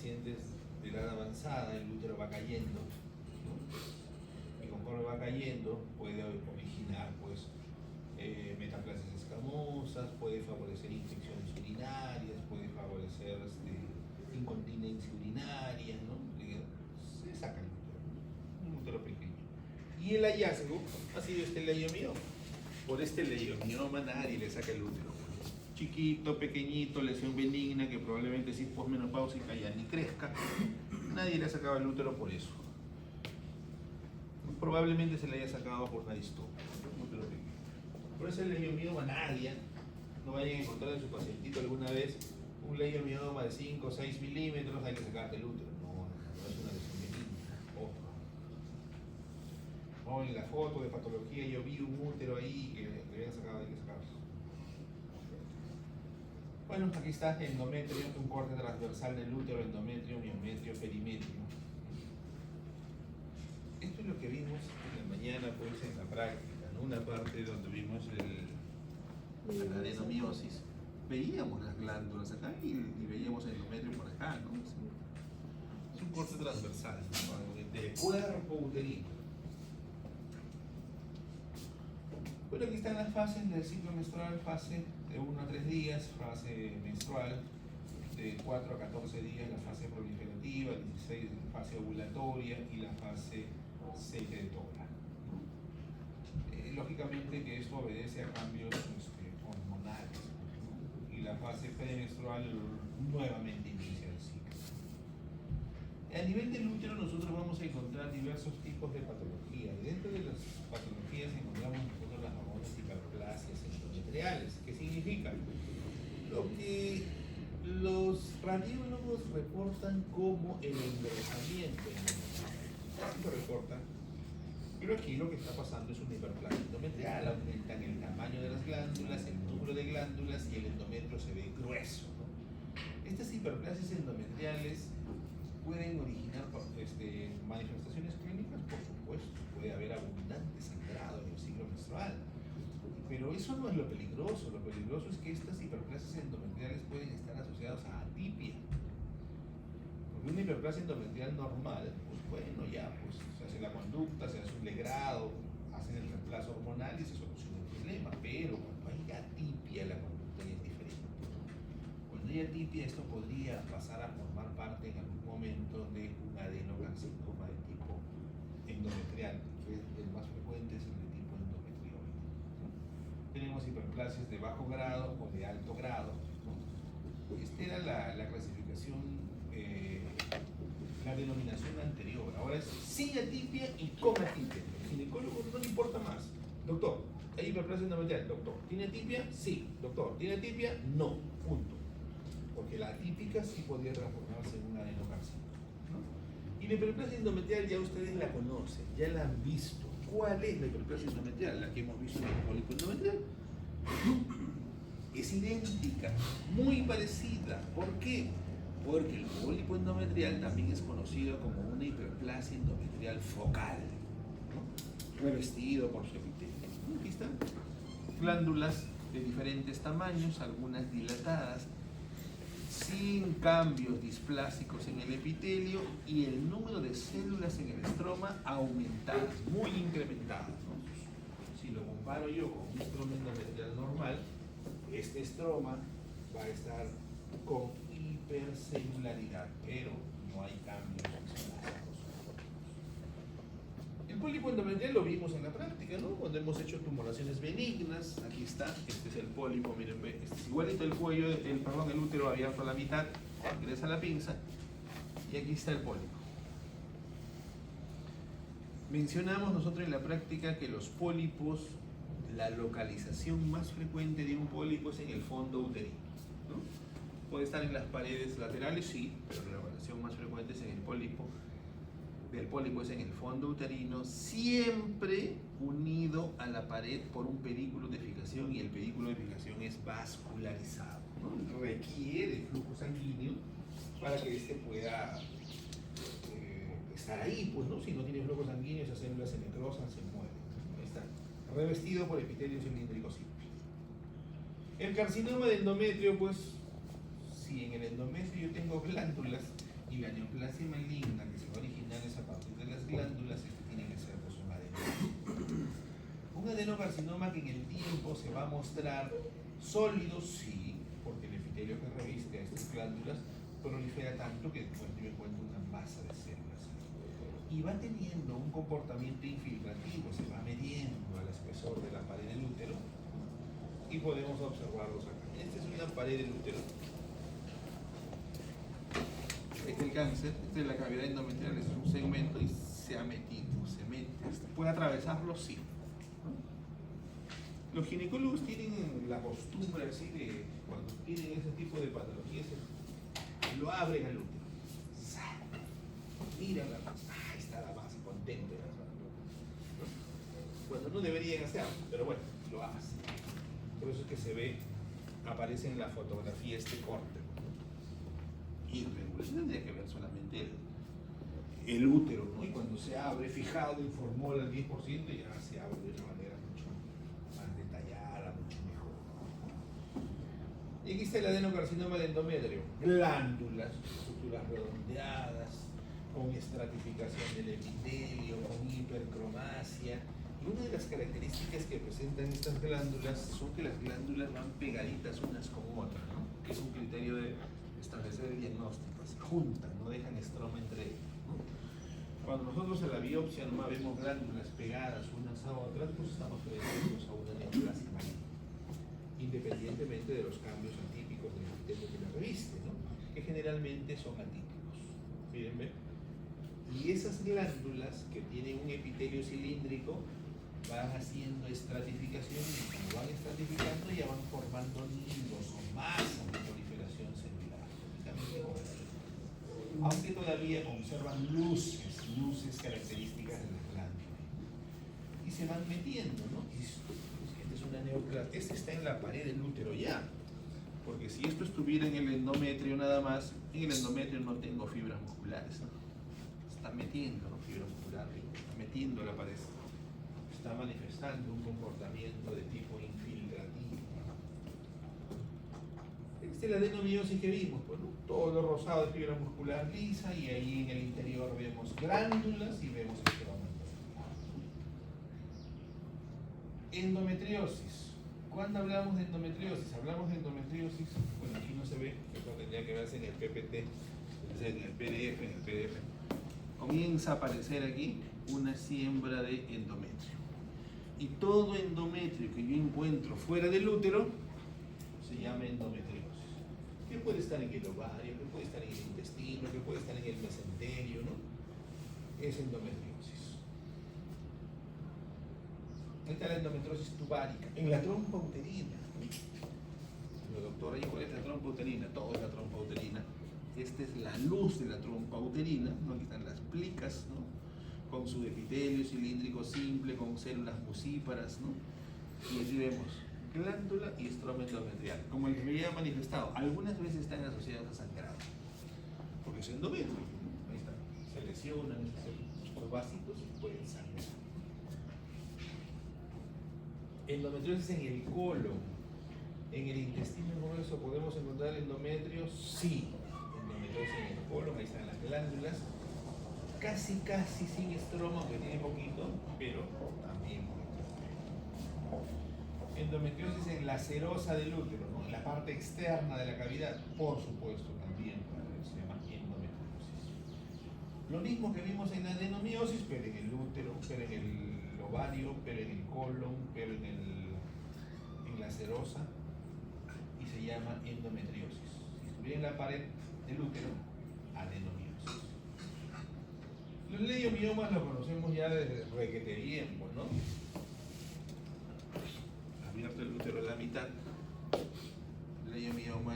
pacientes de edad avanzada el útero va cayendo, ¿no? Y conforme va cayendo puede originar pues metaplasias escamosas, puede favorecer infecciones urinarias, puede favorecer incontinencia urinaria, ¿no? Se saca el útero, ¿no? Un útero pequeño. Y el hallazgo ha sido este leiomioma. Por este leiomioma nadie le saca el útero. Chiquito, pequeñito, lesión benigna que probablemente si es posmenopáusica ya ni crezca. Nadie le ha sacado el útero por eso. Probablemente se le haya sacado por una distomía. Por eso el leiomioma nadie, no vayan a encontrar en su pacientito alguna vez un leiomioma de 5 o 6 milímetros, hay que sacarte el útero. No es una lesión benigna. Ojo. No, en la foto de patología yo vi un útero ahí que le habían sacado, hay que sacarlo. Bueno, aquí está endometrio, un corte transversal del útero, endometrio, miometrio, perimetrio. Esto es lo que vimos en la mañana, pues, en la práctica, ¿no? Una parte donde vimos la adenomiosis. Veíamos las glándulas acá y veíamos el endometrio por acá, ¿no? Es un corte transversal, ¿no? Del cuerpo uterino. Bueno, aquí están las fases del ciclo menstrual, fase de 1 a 3 días, fase menstrual, de 4 a 14 días la fase proliferativa, 16 la fase ovulatoria y la fase secretora. Lógicamente que esto obedece a cambios hormonales, ¿no? Y la fase premenstrual nuevamente inicia el ciclo. A nivel del útero nosotros vamos a encontrar diversos tipos de patologías. Y dentro de las patologías encontramos nosotros las famosas hiperplasias endometriales. ¿Qué significa? Lo que los radiólogos reportan como el engrosamiento endometrial. Así lo reportan. Pero aquí lo que está pasando es una hiperplasia endometrial. Aumentan el tamaño de las glándulas, el número de glándulas y el endometrio se ve grueso, ¿no? Estas hiperplasias endometriales pueden originar manifestaciones clínicas, por supuesto. Puede haber abundante sangrado en el ciclo menstrual. Pero eso no es lo peligroso. Lo peligroso es que estas hiperplasias endometriales pueden estar asociadas a atipia. Porque una hiperplasia endometrial normal, pues bueno, ya pues se hace la conducta, se hace un legrado, hacen el reemplazo hormonal y se soluciona el problema. Pero cuando hay atipia, la conducta ya es diferente. Cuando hay atipia, esto podría pasar a formar parte en algún momento de un adenocarcinoma de tipo endometrial, que es el más frecuente, es el de tipo endometrioide, ¿no? Tenemos hiperplasias de bajo grado o de alto grado, ¿no? Esta era la clasificación, la denominación anterior. Ahora es sin atipia y con atipia. El ginecólogo no le importa más. Doctor, ¿hay hiperplasia endometrial? Doctor, ¿tiene atipia? Sí. Doctor, ¿tiene atipia? No. Punto. Porque la atípica sí podría transformarse en un adenocarcinoma, ¿no? Y la hiperplasia endometrial ya ustedes la conocen, ya la han visto. ¿Cuál es la hiperplasia endometrial? La que hemos visto en el pólipo endometrial. Es idéntica, muy parecida. ¿Por qué? Porque el pólipo endometrial también es conocido como una hiperplasia endometrial focal, ¿no? Revestido por su epitelio. Aquí están glándulas de diferentes tamaños, algunas dilatadas, sin cambios displásicos en el epitelio y el número de células en el estroma aumentadas, muy incrementadas, ¿no? Si lo comparo yo con un estroma endometrial normal, este estroma va a estar con hipercelularidad, pero no hay cambios displásicos. El pólipo endometrial lo vimos en la práctica, ¿no? Cuando hemos hecho tumoraciones benignas, aquí está, este es el pólipo, miren, este es igualito el cuello, el útero abierto a la mitad, ingresa la pinza, y aquí está el pólipo. Mencionamos nosotros en la práctica que los pólipos, la localización más frecuente de un pólipo es en el fondo uterino, ¿no? Puede estar en las paredes laterales, sí, pero la localización más frecuente es en el pólipo. Del pólipo es en el fondo uterino, siempre unido a la pared por un pedículo de fijación, y el pedículo de fijación es vascularizado, ¿no? Requiere flujo sanguíneo para que éste pueda estar ahí, pues, ¿no? Si no tiene flujo sanguíneo, esas células se necrosan, se mueren. Ahí está, revestido por epitelio cilíndrico simple. El carcinoma de endometrio, pues, si en el endometrio yo tengo glándulas Y la neoplasia maligna que se va a originar es a partir de las glándulas, tiene que ser pues un adenoma. Un adenocarcinoma que en el tiempo se va a mostrar sólido, sí, porque el epitelio que reviste a estas glándulas prolifera tanto que después yo encuentro una masa de células. Y va teniendo un comportamiento infiltrativo, se va metiendo al espesor de la pared del útero y podemos observarlos acá. Esta es una pared del útero. Este es el cáncer, esta es la cavidad endometrial, es un segmento y se ha metido, se mete. ¿Puede atravesarlo? Sí. Los ginecólogos tienen la costumbre así de, cuando tienen ese tipo de patologías, lo abren al útero. Mira la masa, ahí está la masa, contenta. Cuando no deberían hacerlo, pero bueno, lo hacen. Por eso es que se ve, aparece en la fotografía este corte. Irregular, tendría que ver solamente el útero, ¿no? Y cuando se abre, fijado en formol al 10%, ya se abre de una manera mucho más detallada, mucho mejor. Y aquí está el adenocarcinoma del endometrio. Glándulas, estructuras redondeadas, con estratificación del epitelio, con hipercromasia. Y una de las características que presentan estas glándulas son que las glándulas van pegaditas unas con otras, ¿no? Que es un criterio de establecer el diagnóstico, se juntan, no dejan estroma entre ellas, ¿no? Cuando nosotros en la biopsia nomás vemos glándulas pegadas unas a otras, pues estamos predispuestos a una neoplasia maligna, independientemente de los cambios atípicos del epitelio que la reviste, ¿no? Que generalmente son atípicos. Miren, ¿ven? Y esas glándulas que tienen un epitelio cilíndrico van haciendo estratificación y cuando van estratificando ya van formando nidos o masas de proliferación celular. Aunque todavía conservan luces características de las glándulas. Y se van metiendo, ¿no? Y esta es una neoplasia. Este está en la pared del útero ya. Porque si esto estuviera en el endometrio nada más, en el endometrio no tengo fibras musculares, ¿no? Está metiendo, ¿no? Fibra muscular, está metiendo la pared. Está manifestando un comportamiento de tipo infiltrativo. Este es la adenomiosis que vimos, pues, ¿no? Todo lo rosado de fibra muscular lisa y ahí en el interior vemos glándulas y vemos estroma. Endometriosis. ¿Cuándo hablamos de endometriosis? Hablamos de endometriosis, bueno, aquí no se ve, esto tendría que verse en el PPT, en el PDF. Comienza a aparecer aquí una siembra de endometrio. Y todo endometrio que yo encuentro fuera del útero se llama endometriosis. Que puede estar en el ovario, que puede estar en el intestino, que puede estar en el mesenterio, ¿no? Es endometriosis. Ahí está la endometriosis tubárica, en la trompa uterina. Pero doctora, ¿y cuál es la trompa uterina? Todo es la trompa uterina. Esta es la luz de la trompa uterina, ¿no? Aquí están las plicas, ¿no? Con su epitelio cilíndrico simple, con células mucíparas, ¿no? Y aquí vemos glándula y estroma endometrial, como el que me había manifestado. Algunas veces están asociados a sangrado, porque es endometrio, ¿no? Ahí está, se lesionan estos vasitos y pueden sangrar. Endometriosis en el colon, en el intestino grueso podemos encontrar endometrio, sí. Endometriosis en el colon, ahí están las glándulas, casi sin estroma, aunque tiene poquito, pero también muy poquito. Endometriosis en la serosa del útero, ¿no? En la parte externa de la cavidad, por supuesto, también se llama endometriosis. Lo mismo que vimos en la adenomiosis, pero en el útero, pero en el ovario, pero en el colon, pero en la serosa, y se llama endometriosis. Si estuviera en la pared del útero, adenomiosis. Los leiomiomas los conocemos ya desde requete tiempo, ¿no? Abierto el útero a la mitad. Leiomioma.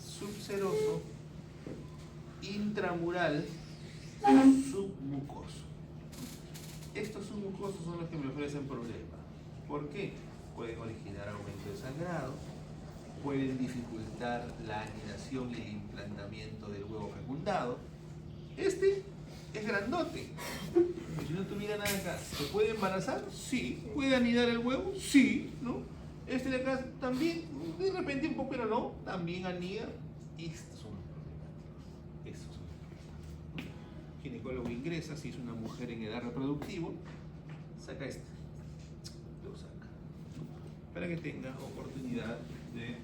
Subseroso, intramural, submucoso. Estos submucosos son los que me ofrecen problemas. ¿Por qué? Pueden originar aumento de sangrado, pueden dificultar la anidación y el implantamiento del huevo fecundado. Este es grandote. Y si no tuviera nada acá, ¿se puede embarazar? Sí. ¿Puede anidar el huevo? Sí, ¿no? Este de acá también, de repente un poco, pero no, también anida. Y estos ginecólogo ingresa, si es una mujer en edad reproductiva, saca este, lo saca, para que tenga oportunidad de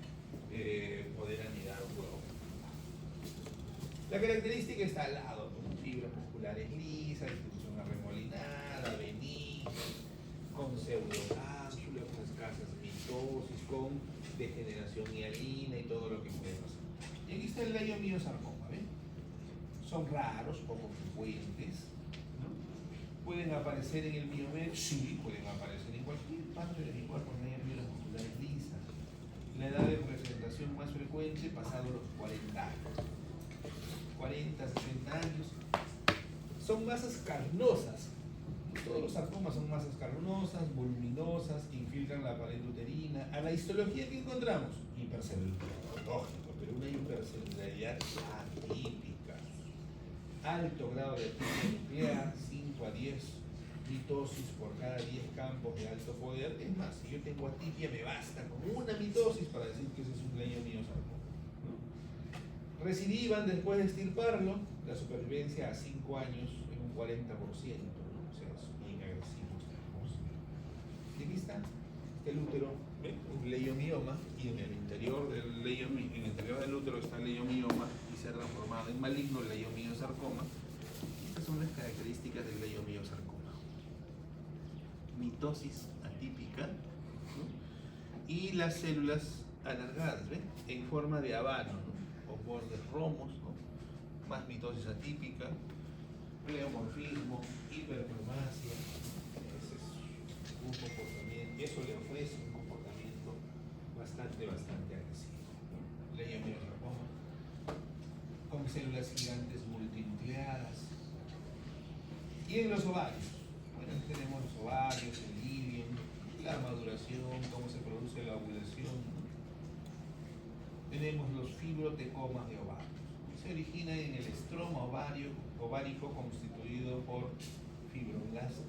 poder anidar un huevo. La característica está al lado, con fibras musculares lisas, distribución arremolinada, benigna, con pseudocápsulas, con escasas mitosis, con degeneración hialina y todo lo que puede pasar. Y aquí está el leiomiosarcoma, ¿ven? Son raros, poco frecuentes, ¿no? ¿Pueden aparecer en el miomedio? Sí, pueden aparecer en cualquier parte de mi cuerpo, no hay fibras musculares lisas. La edad de presentación más frecuente pasado los 40 años. 40, 60 años. Son masas carnosas. Todos los sarcomas son masas carnosas, voluminosas, que infiltran la pared uterina. A la histología que encontramos, hipercelularidad, lógico, pero una hipercelularidad atípica. Alto grado de actividad nuclear, 5 a 10 mitosis por cada 10 campos de alto poder. Es más, si yo tengo atipia, me basta con una mitosis para decir que ese es un leiomiosarcoma, ¿no? Recidivan después de extirparlo, la supervivencia a 5 años en un 40%, ¿no? O sea, es bien agresivo esta cosa. Y aquí está el útero, ¿ven? Un leiomioma, y en el interior del útero está el leiomioma y se ha transformado en maligno el leiomiosarcoma. Estas son las características del leiomiosarcoma. Mitosis atípica, ¿no? Y las células alargadas, ¿ven? En forma de habano, ¿no? O bordes romos, ¿no? Más mitosis atípica, pleomorfismo, hiperplomasia. Ese es un comportamiento, eso le ofrece un comportamiento bastante agresivo, ¿no? Leiomiosarcoma, con células gigantes multinucleadas. Y en los ovarios, bueno, tenemos los ovarios, el ilium, la maduración, cómo se produce la ovulación, ¿no? Tenemos los fibrotecomas de ovarios. Se origina en el estroma ovárico constituido por fibroblastos,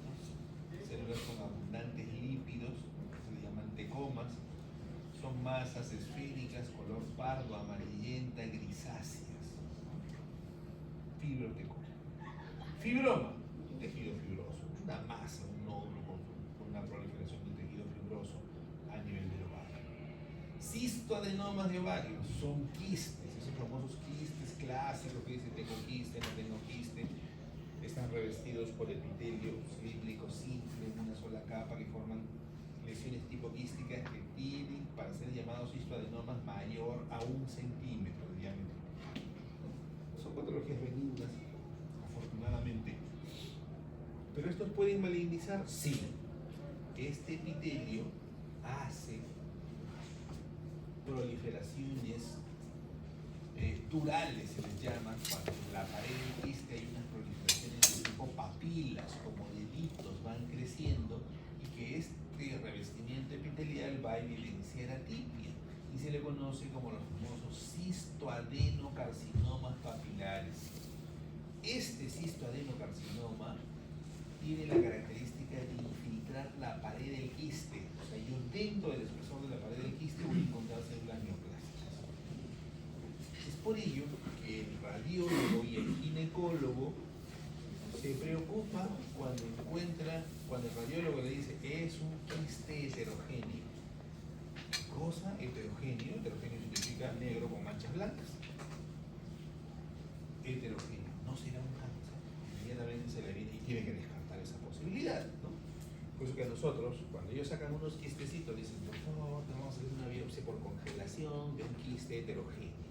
células con abundantes lípidos, que se llaman tecomas. Son masas esféricas, color pardo, amarillenta, grisáceas. Fibrotecoma. Fibroma, un tejido fibroso, una masa, un nódulo con una proliferación de tejido fibroso a nivel del ovario. Cistoadenomas de ovario son quistes, esos famosos quistes clásicos que dicen tengo quiste, no tengo quiste. Están revestidos por epitelio cilíndrico simple en una sola capa que forman lesiones tipo quísticas que tienen, para ser llamados cistoadenomas, mayor a 1 centímetro de diámetro. Son patologías benignas, afortunadamente. ¿Pero estos pueden malignizar? Sí. Este epitelio hace proliferaciones turales, se les llama, cuando en la pared del quiste hay unas proliferaciones de tipo papilas, como deditos, van creciendo, y que este revestimiento epitelial va a evidenciar atipia y se le conoce como los famosos cistoadenocarcinomas papilares. Este cistoadenocarcinoma tiene la característica de infiltrar la pared del quiste. O sea, yo dentro del espesor de la pared del quiste voy a encontrar células neoplásticas. Es por ello que el radiólogo y el ginecólogo se preocupa cuando el radiólogo le dice es un quiste heterogéneo. Cosa heterogéneo significa negro con manchas blancas. Heterogéneo, no será un cáncer. Inmediatamente se le viene y tiene que descartar esa posibilidad, ¿no? Por eso que a nosotros, cuando ellos sacan unos quistecitos, dicen, doctor, te vamos a hacer una biopsia por congelación de un quiste heterogéneo.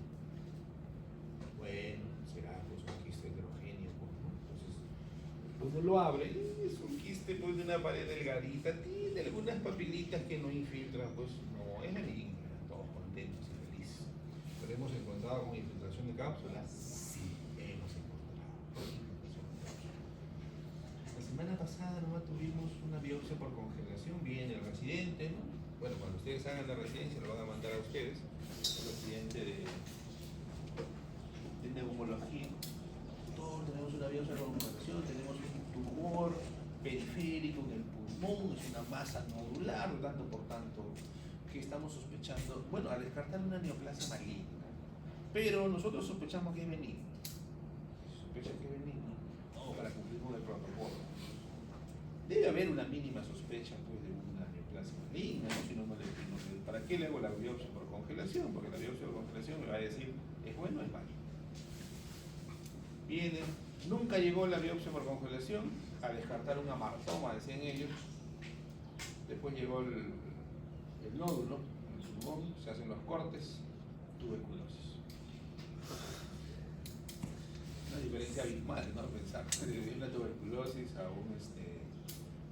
Bueno, será pues un quiste heterogéneo, pues, ¿no? Entonces, uno lo abre y es un quiste pues, de una pared delgadita, tiene algunas papilitas que no infiltran, pues no, es benigno, todos contentos y felices. Pero hemos encontrado con infiltración de cápsulas, sí, hemos encontrado. La semana pasada nomás tuvimos una biopsia por congelación, viene el residente, ¿no? Bueno, cuando ustedes hagan la residencia lo van a mandar a ustedes, el residente de neumología. Todos tenemos una biopsia por congelación, tenemos un tumor periférico en el pulmón, es una masa nodular, tanto por tanto, que estamos sospechando, bueno, a descartar una neoplasia maligna, pero nosotros sospechamos que es benigno. ¿Sospecha que es benigno? No, para cumplir con el protocolo. Debe haber una mínima sospecha pues, de una neoplasia maligna, ¿no? Si no, ¿para qué le hago la biopsia por congelación? Porque la biopsia por congelación me va a decir, ¿es bueno o es malo? Viene, nunca llegó la biopsia por congelación a descartar un amartoma, decían ellos. Después llegó el nódulo, el pulmón, se hacen los cortes, tuberculosis. Una diferencia abismal, ¿no? Pensar de una tuberculosis a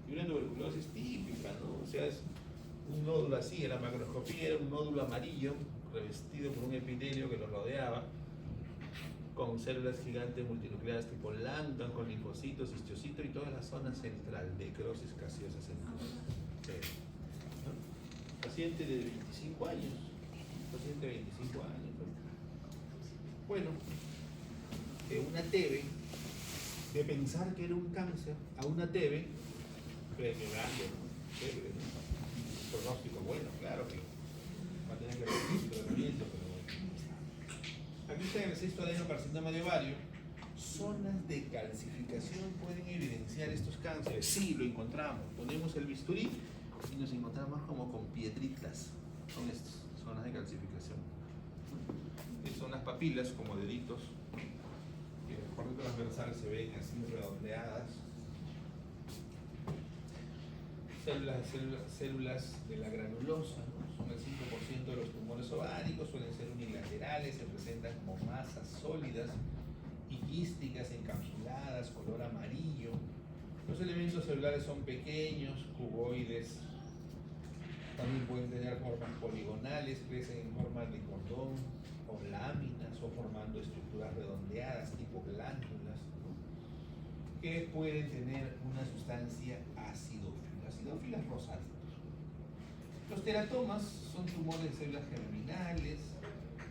y una tuberculosis típica, ¿no? O sea, es un nódulo así, en la macroscopía era un nódulo amarillo revestido por un epitelio que lo rodeaba, con células gigantes multinucleadas tipo lanthan, con linfocitos, histocitos y toda la zona central de necrosis gaseosa central. ¿No? Paciente de 25 años. Paciente de 25 años. ¿No? Bueno, una TB, de pensar que era un cáncer, a una TB, premio grande, ¿no? TB, ¿no? Pronóstico bueno, claro que va a tener que recibir su tratamiento, pero bueno. Aquí está el cistoadenocarcinoma de ovario. Zonas de calcificación pueden evidenciar estos cánceres. Sí, lo encontramos. Ponemos el bisturí y nos encontramos como con piedritas. Son estas zonas de calcificación. Son las papilas como deditos. Que en el corte transversal se ven así redondeadas. Células de la granulosa, ¿no? Son el 5% de los tumores ováricos, suelen ser unilaterales, se presentan como masas sólidas y quísticas encapsuladas, color amarillo. Los elementos celulares son pequeños, cuboides, también pueden tener formas poligonales, crecen en forma de cordón o láminas o formando estructuras redondeadas tipo glándulas, ¿no? Que pueden tener una sustancia acidófilas rosáceas. Los teratomas son tumores de células germinales,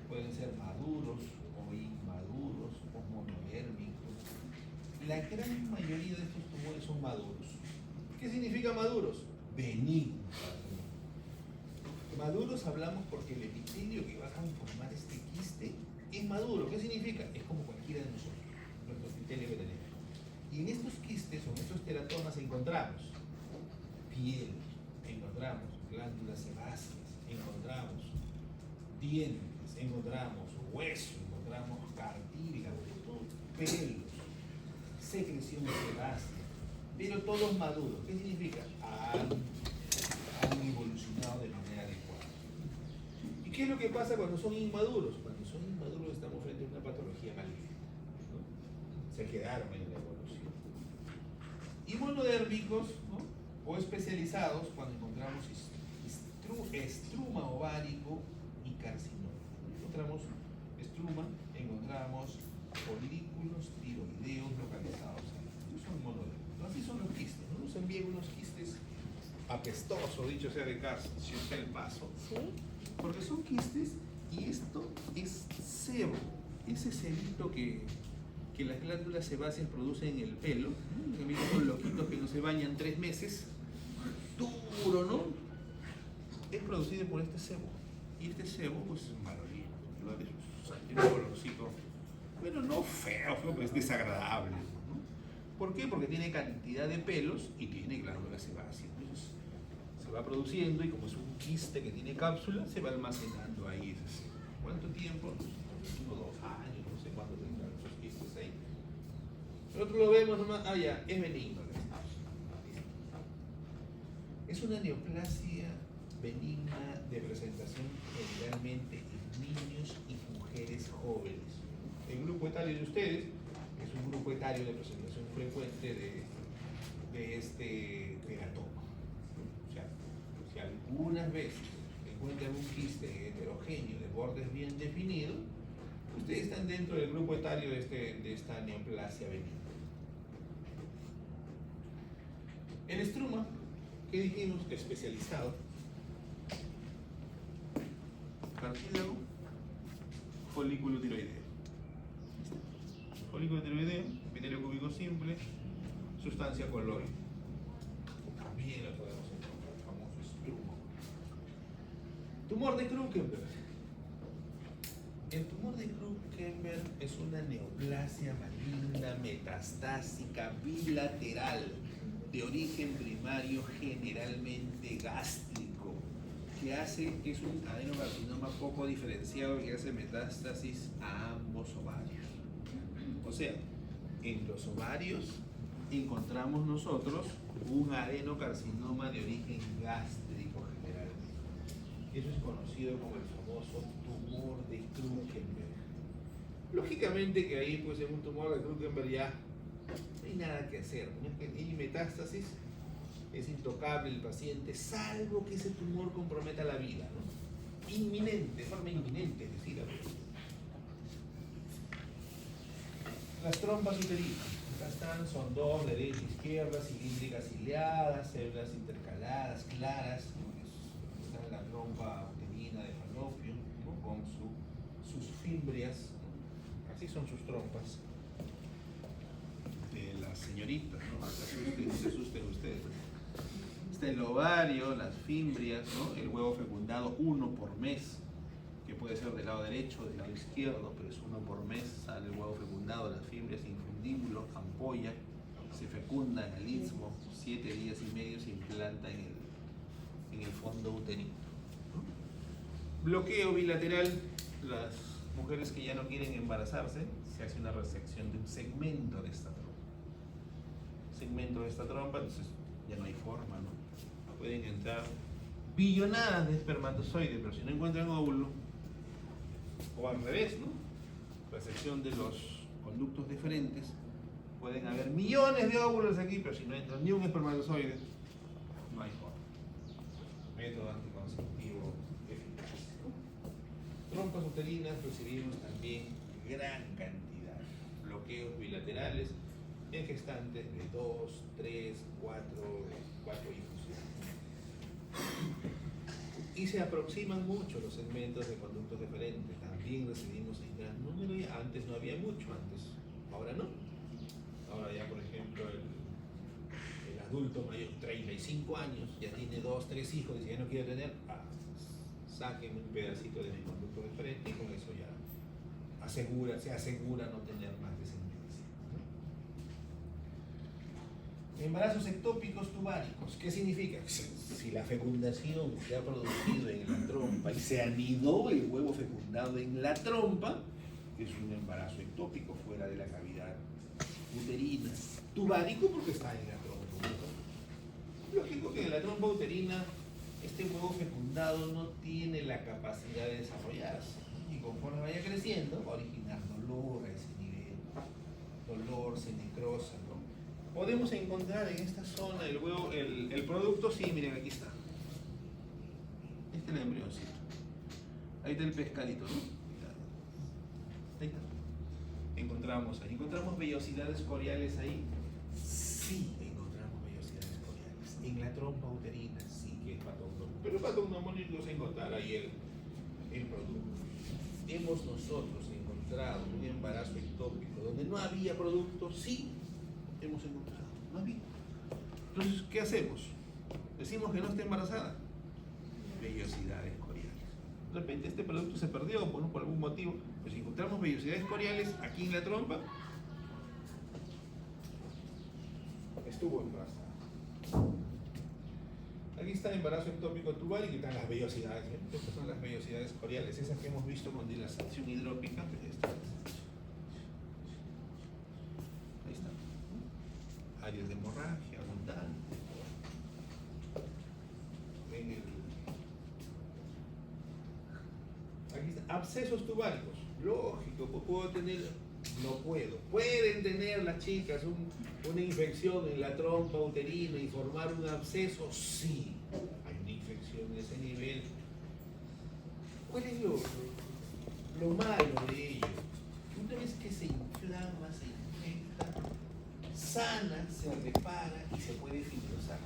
pueden ser maduros o inmaduros o monodérmicos. La gran mayoría de estos tumores son maduros. ¿Qué significa maduros? Benignos. Maduros hablamos porque el epitelio que va a conformar este quiste es maduro. ¿Qué significa? Es como cualquiera de nosotros, nuestro epitelio que tenemos. Y en estos quistes o en estos teratomas encontramos piel, encontramos glándulas sebáceas, encontramos dientes, encontramos hueso, encontramos cartílago, pelos, secreción sebácea, pero todos maduros. ¿Qué significa? Han evolucionado de manera adecuada. ¿Y qué es lo que pasa cuando son inmaduros? Cuando son inmaduros estamos frente a una patología maligna, ¿no? Se quedaron en la evolución. Y monodérmicos, ¿no? O especializados cuando encontramos estruma ovárico y carcinoma. Encontramos estruma, encontramos folículos tiroideos localizados ahí. Estos son monodérmicos. Así son los quistes, ¿no? Nos envían unos quistes apestosos, dicho sea de caso, si está el paso. ¿Sí? Porque son quistes y esto es sebo. Ese sebito que las glándulas sebáceas producen en el pelo, ¿no? Que miren los loquitos que no se bañan 3 meses, duro, ¿no? Es producido por este sebo. Y este sebo, pues, es maloliente, ¿no? Tiene un olorcito, bueno, no feo, pero es desagradable, ¿no? ¿Por qué? Porque tiene cantidad de pelos y tiene glándulas sebáceas. Entonces, se va produciendo y como es un quiste que tiene cápsula, se va almacenando ahí ese sebo. ¿Cuánto tiempo? 1 o 2 años, no sé cuánto tendrán esos quistes ahí. Nosotros lo vemos nomás, ya, es benigno. Es una neoplasia benigna de presentación generalmente en niños y mujeres jóvenes. El grupo etario de ustedes es un grupo etario de presentación frecuente de este teratoma. O sea, si algunas veces encuentran un quiste heterogéneo de bordes bien definidos, ustedes están dentro del grupo etario de esta neoplasia benigna. El estruma, ¿qué dijimos? Especializado. Cartílago, folículo tiroideo. Folículo tiroideo, epitelio cúbico simple, sustancia colóide. También lo podemos encontrar, el famoso estruma. Tumor de Krukenberg. El tumor de Krukenberg Krügenberg es una neoplasia maligna metastásica bilateral de origen primario generalmente gástrico, que es un adenocarcinoma poco diferenciado que hace metástasis a ambos ovarios. O sea, en los ovarios encontramos nosotros un adenocarcinoma de origen gástrico generalmente. Eso es conocido como el famoso tumor de Krügenberg. Lógicamente que ahí pues en un tumor de Krügenberg ya no hay nada que hacer, ¿no? Y metástasis es intocable el paciente, salvo que ese tumor comprometa la vida, ¿no? Inminente, de forma inminente, es decir, las trompas uterinas. Acá están, son dos, derecha e izquierda, cilíndricas ciliadas, células intercaladas, claras, ¿no? Está la trompa uterina de falopio, ¿no? Con sus fimbrias, ¿no? Así son sus trompas. De las señoritas, ¿no? Se asusten ustedes. Está el ovario, las fimbrias, ¿no? El huevo fecundado, 1 por mes, que puede ser del lado derecho o del lado izquierdo, pero es 1 por mes, sale el huevo fecundado, las fimbrias, infundíbulo, ampolla, se fecunda en el istmo, 7 días y medio se implanta en el fondo uterino, ¿no? Bloqueo bilateral, las mujeres que ya no quieren embarazarse, se hace una resección de un segmento de esta trompa. Entonces ya no hay forma, ¿no? Pueden entrar billonadas de espermatozoides, pero si no encuentran óvulo, o al revés, ¿no? Resección de los conductos deferentes, pueden haber millones de óvulos aquí, pero si no entra ni un espermatozoide, no hay forma. Método anticonceptivo eficaz, ¿no? Trompas uterinas recibimos también gran cantidad. Bloqueos bilaterales en gestantes de 2, 3, 4 hijos. Y se aproximan mucho los segmentos de conductos deferentes. También recibimos en gran número, y antes no había mucho, ahora no. Ahora ya, por ejemplo, el adulto mayor, 35 años, ya tiene 2, 3 hijos, y si ya no quiere tener, saquen un pedacito de mi conducto deferente y con eso ya se asegura no tener más descendencia, ¿no? Embarazos ectópicos tubáricos, ¿qué significa? Si la fecundación se ha producido en la trompa y se anidó el huevo fecundado en la trompa, es un embarazo ectópico fuera de la cavidad uterina. Tubárico porque está en la trompa. Lógico que en la trompa uterina este huevo fecundado no tiene la capacidad de desarrollarse, y conforme vaya creciendo va a originar dolor a ese nivel. Dolor, se necrosa, ¿no? Podemos encontrar en esta zona el huevo, el producto, sí, miren, aquí está. Este es el embrioncito. Ahí está el pescadito, ¿no? Ahí está. ¿Encontramos vellosidades coriales ahí? Sí, encontramos vellosidades coriales. En la trompa uterina sí que es patognomónico. Pero patognomónico es encontrar ahí el producto. Hemos nosotros encontrado un embarazo ectópico donde no había producto, sí, hemos encontrado, no había. Entonces, ¿qué hacemos? Decimos que no está embarazada. Vellosidades coriales. De repente este producto se perdió por algún motivo, pues si encontramos vellosidades coriales aquí en la trompa, estuvo embarazada. Aquí está el embarazo ectópico tubal y están las vellosidades. Estas son las vellosidades coriales, esas que hemos visto con dilatación hidrópica. Ahí está. Áreas de hemorragia abundante. Aquí está. Abscesos tubáricos. Lógico, puedo tener. No puedo. Pueden tener las chicas una infección en la trompa uterina y formar un absceso. Sí, hay una infección de ese nivel. ¿Cuál es lo malo de ello? Una vez que se inflama, se infecta, sana, se repara y se puede fibrosar.